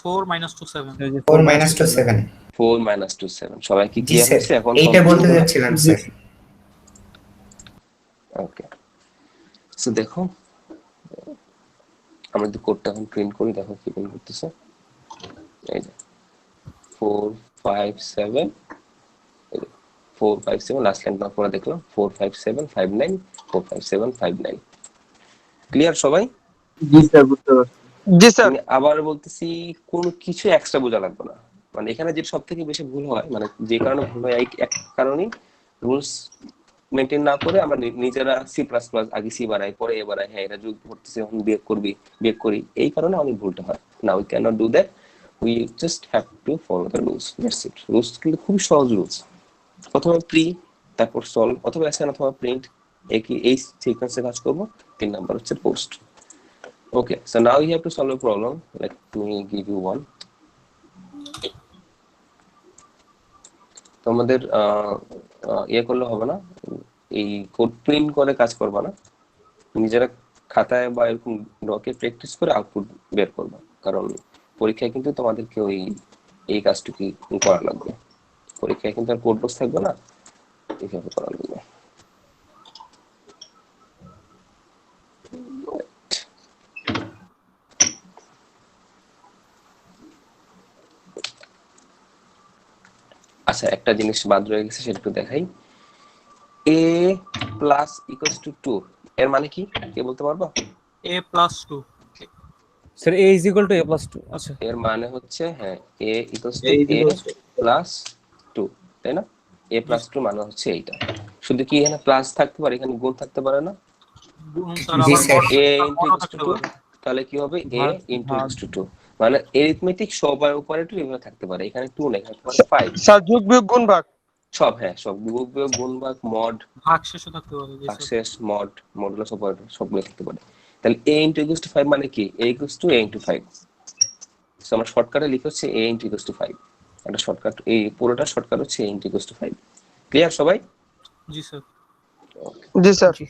4 - 2 7 4 মাইনাস 2 7। 4 - 2 7। সবাই কি জি ক্লিয়ার স্যার, হচ্ছে? এখন এইটা বলতে যাচ্ছিলাম স্যার। ওকে, সো দেখো আমরা যদি কোডটা এখন প্রিন্ট করি, দেখো কি প্রিন্ট করতেছে। এই যে 4 5 7, 4 5 7 লাস্ট লাইনটা পড়া দেখলাম, 4 5 7 5 9, 4 5 7 5 9। ক্লিয়ার সবাই? জি স্যার, বুঝতে পারছি। জি স্যার। আমি আবার বলতেছি, কোনো কিছু এক্সট্রা বোঝা লাগবে না। মানে এখানে যে সবথেকে বেশি ভুল হয়, মানে যে কারণে ভুল হয়, এক কারণেই রুলস মেনটেন না করে আমরা নিজেরা সি প্লাস প্লাস আগে সি বাড়াই পরে এ বাড়াই, হ্যাঁ এটা যোগ করতেছে এখন বিয়োগ করবি বিয়োগ করি, এই কারণে অনেক ভুলটা হয়। না, we can not do that, we just have to follow the rules, that's it. Rules কিন্তু খুব সহজ রুলস। প্রথমে প্রি, তারপর সলভ অথবা অ্যাসাইন অথবা প্রিন্ট, এই সিকোয়েন্সে কাজ করবো। 3 নাম্বার হচ্ছে post. Okay, so now you have to solve a problem. Let me give you one. তোমাদের ইয়ে করলে হবে না, এই কোড প্রিন্ট করে কাজ করবা না, নিজেরা খাতায় বা এরকম ডকে প্র্যাকটিস করে আউটপুট বের করবা, কারণ পরীক্ষায় কিন্তু তোমাদেরকে ওই এই কাজটুকু করা লাগবে। পরীক্ষায় কিন্তু আর কোড বক্স থাকবে না, এইভাবে করা লাগবে। আচ্ছা, একটা জিনিস বাদ রয়ে গেছে, সেটা একটু দেখাই। a প্লাস ইকুয়ালস টু 2 এর মানে কি কে বলতে পারবা? a + 2 sir a = a + 2। আচ্ছা, এর মানে হচ্ছে হ্যাঁ a equals to a plus 2, তাই না? a প্লাস 2 মানে হচ্ছে এইটা। শুধু কি এখানে প্লাস থাকতে পারে, এখানে গুণ থাকতে পারে না? গুণ স্যার জি আবার স্যার। a বড় ইকুয়ালস টু থাকতে 2, পারে। তাহলে কি হবে? a ভাগ, ইকুয়ালস টু 2 মানে অ্যারিথমেটিক সবার উপরে একটু এভাবে থাকতে পারে। এখানে 2 না, এখানে 5। স্যার যোগ বিয়োগ গুণ ভাগ সব হ্যাঁ, সব বিয়োগ বিয়োগ গুণ ভাগ মড ভাগ শেষে থাকতে পারে। জি স্যার। ভাগশেষ মড মডুলাস অপারেটর সবগুলো থাকতে পারে। তাহলে a ইকুয়ালস টু 5 মানে কি? a equals to a into 5। So আমরা শর্টকাটে লিখে হচ্ছে a ইকুয়ালস টু 5। একটা শর্টকাট, এই পুরোটা শর্টকাট হচ্ছে a ইকুয়ালস টু 5। ক্লিয়ার সবাই? জি স্যার। জি স্যার। জি।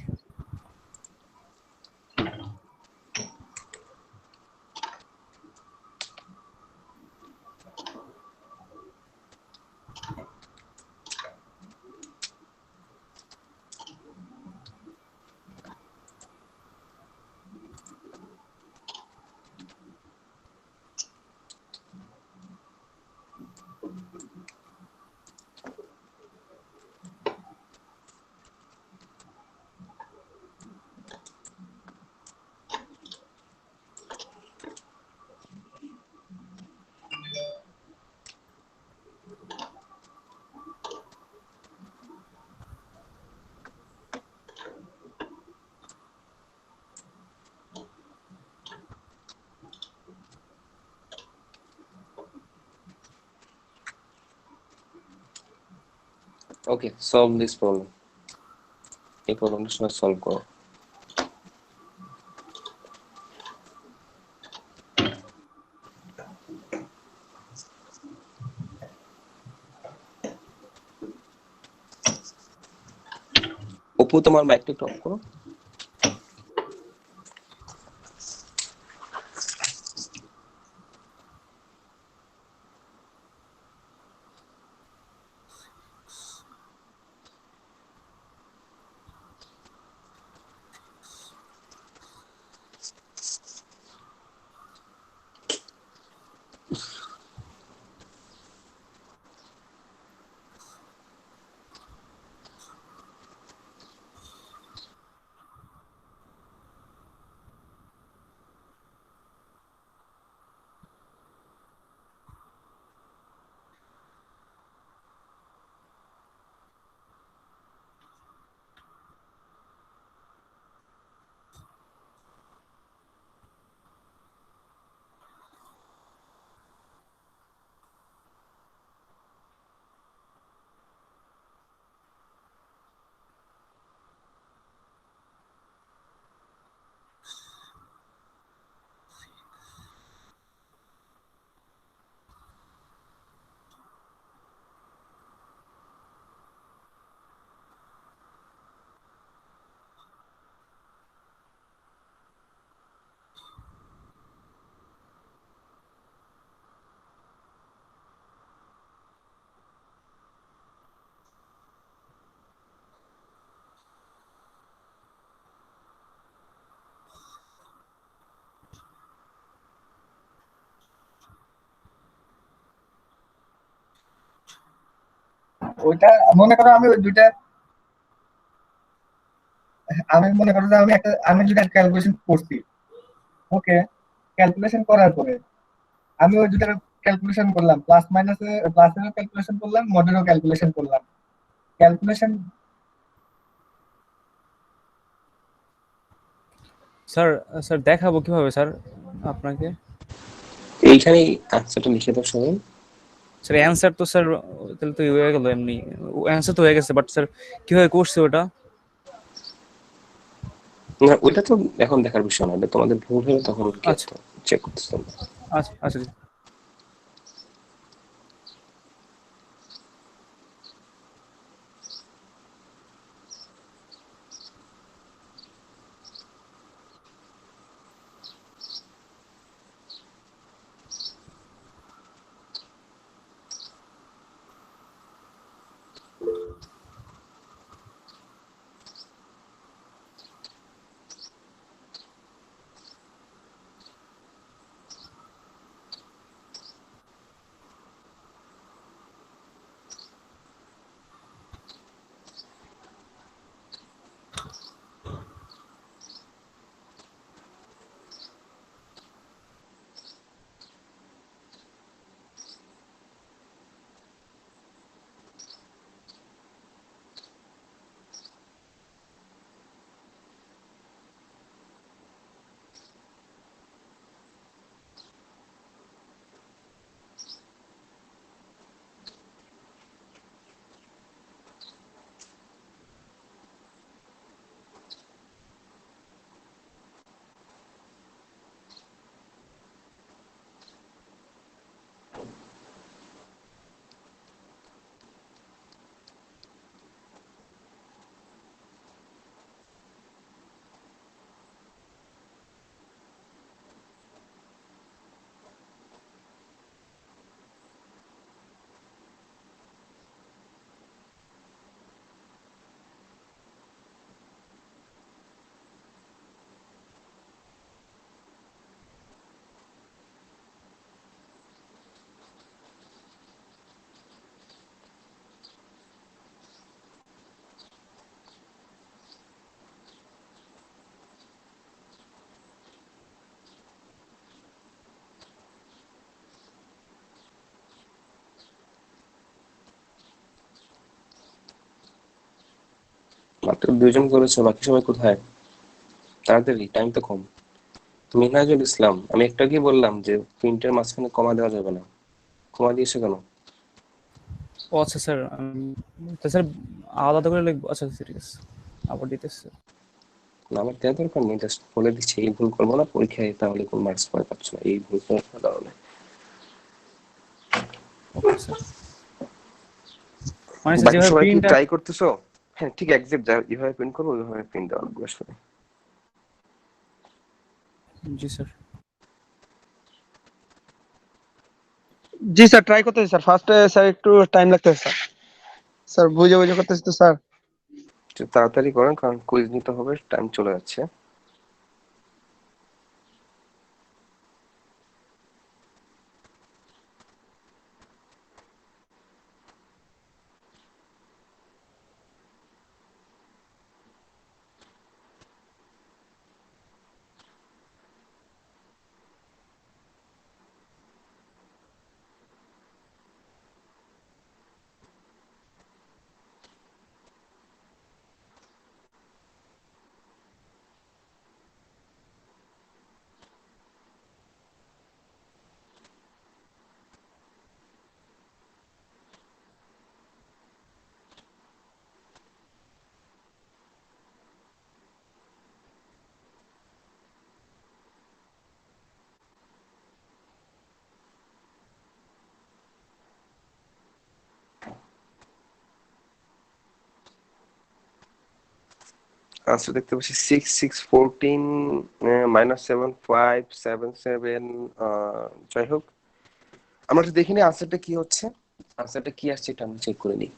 Okay, solve this problem. এই প্রবলেমটা সবাই সলভ করো। অপু, তোমার মাইকটা একটু অফ করো। ওইটা মনে করো আমি ওই দুইটা, আমি মনে করো যে আমি দুইটা ক্যালকুলেশন করছি। ওকে, ক্যালকুলেশন করার পরে আমি ওই দুটার ক্যালকুলেশন করলাম, প্লাসেরও ক্যালকুলেশন করলাম, মডেরও ক্যালকুলেশন করলাম। ক্যালকুলেশন স্যার, স্যার দেখাবো কিভাবে স্যার আপনাকে? এইখানেই আনসারটা লিখে দাও সবাই। স্যার অ্যান্সার তো স্যার তাহলে তো হয়ে গেল, এমনি অ্যান্সার তো হয়ে গেছে, বাট স্যার কিভাবে করছে ওটা? না, ওইটা তো এখন দেখার বিষয় না, এটা তোমাদের ভুল হলে তখন আচ্ছা চেক করতে হবে। আচ্ছা আচ্ছা। মাত্র 2 জন করেছো, বাকি সবাই কোথায়? তাড়াতাড়ি, টাইম তো কম। মিনহাজুল ইসলাম, আমি একটু আগেই বললাম যে প্রিন্টের মাঝখানে কমা দেওয়া যাবে না, কমা দিয়েছো কেন? ও আচ্ছা স্যার, তো স্যার আলাদা করে লিখবো? আচ্ছা ঠিক আছে, আবার দিতেছে। না, আমার দেওয়ার দরকার নেই, জাস্ট বলে দিচ্ছি এই ভুল করবো না পরীক্ষায়, তাহলে কোন মার্কস পাচ্ছ না, এই ভুল করার কারণে। Okay sir. মানে স্যার বাকি যেভাবে সবাই কি প্রিন্ট, ট্রাই করতেছো? হ্যাঁ ঠিক, এক্সাক্ট যেভাবে প্রিন্ট করবো ওইভাবে প্রিন্ট দেওয়া লাগবে আসলে। জি স্যার। জি স্যার, ট্রাই করতেছি স্যার। ফার্স্টে স্যার একটু টাইম লাগতেছে স্যার। স্যার বুঝে বুঝে করতেছি তো স্যার। একটু তাড়াতাড়ি করেন কারণ কুইজ নিতে হবে, টাইম চলে যাচ্ছে। আনসার দেখতে পাচ্ছি 6 6 14 -7 5 7 7। যাই হোক, আমরা একটু দেখি আনসারটা কি হচ্ছে, আনসারটা কি আসছে এটা আমরা চেক করে নিই।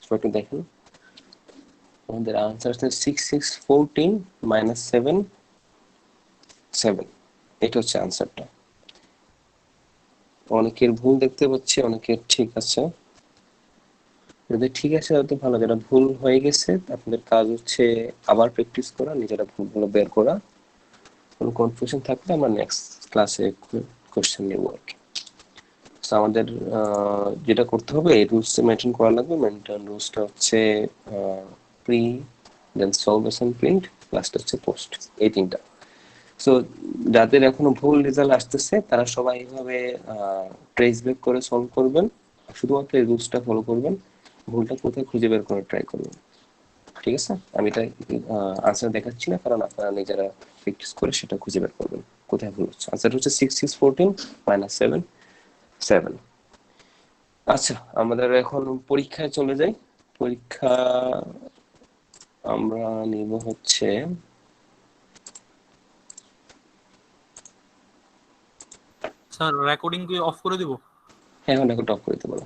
সবাই একটু দেখেন, আমাদের আনসার হচ্ছে 6 6 14 -7 7। এটা হচ্ছে আনসারটা। অনেকের ভুল দেখতে পাচ্ছি, অনেকের ঠিক আছে। যদি ঠিক আছে তাহলে তো ভালো, যেটা ভুল হয়ে গেছে আপনাদের কাজ হচ্ছে আবার প্র্যাকটিস করা, নিজেরা ভুলগুলো বের করা। কোনো কনফিউশন থাকলে আমরা নেক্সট ক্লাসে কোশ্চেন নেব আর কি। So, আমাদের যেটা করতে হবে এই রুলস মেনটেন করা লাগবে। মেনটেন রুলসটা হচ্ছে প্রি, দেন সলভেশন, প্রিন্ট, লাস্ট হচ্ছে পোস্ট, এই তিনটা। সো যাদের এখনো ভুল রেজাল্ট আসতেছে তারা সবাই এইভাবে ট্রেস ব্যাক করে সলভ করবেন, শুধুমাত্র এই রুলসটা ফলো করবেন, ভুলটা কোথায় খুঁজে বের করার ট্রাই করবেন। ঠিক আছে, আমি এটা আনসার দেখাচ্ছি না, কারণ আপনারা নিজেরা প্র্যাকটিস করে সেটা খুঁজে বের করবেন কোথায় ভুল হচ্ছে। আনসার হচ্ছে 6 6 14 -7 7। আচ্ছা, আমাদের এখন পরীক্ষায় চলে যাই। পরীক্ষা আমরা নিব হচ্ছে, স্যার রেকর্ডিং কি অফ করে দিব? হ্যাঁ এখন রেকর্ড অফ করে দিতে বলো।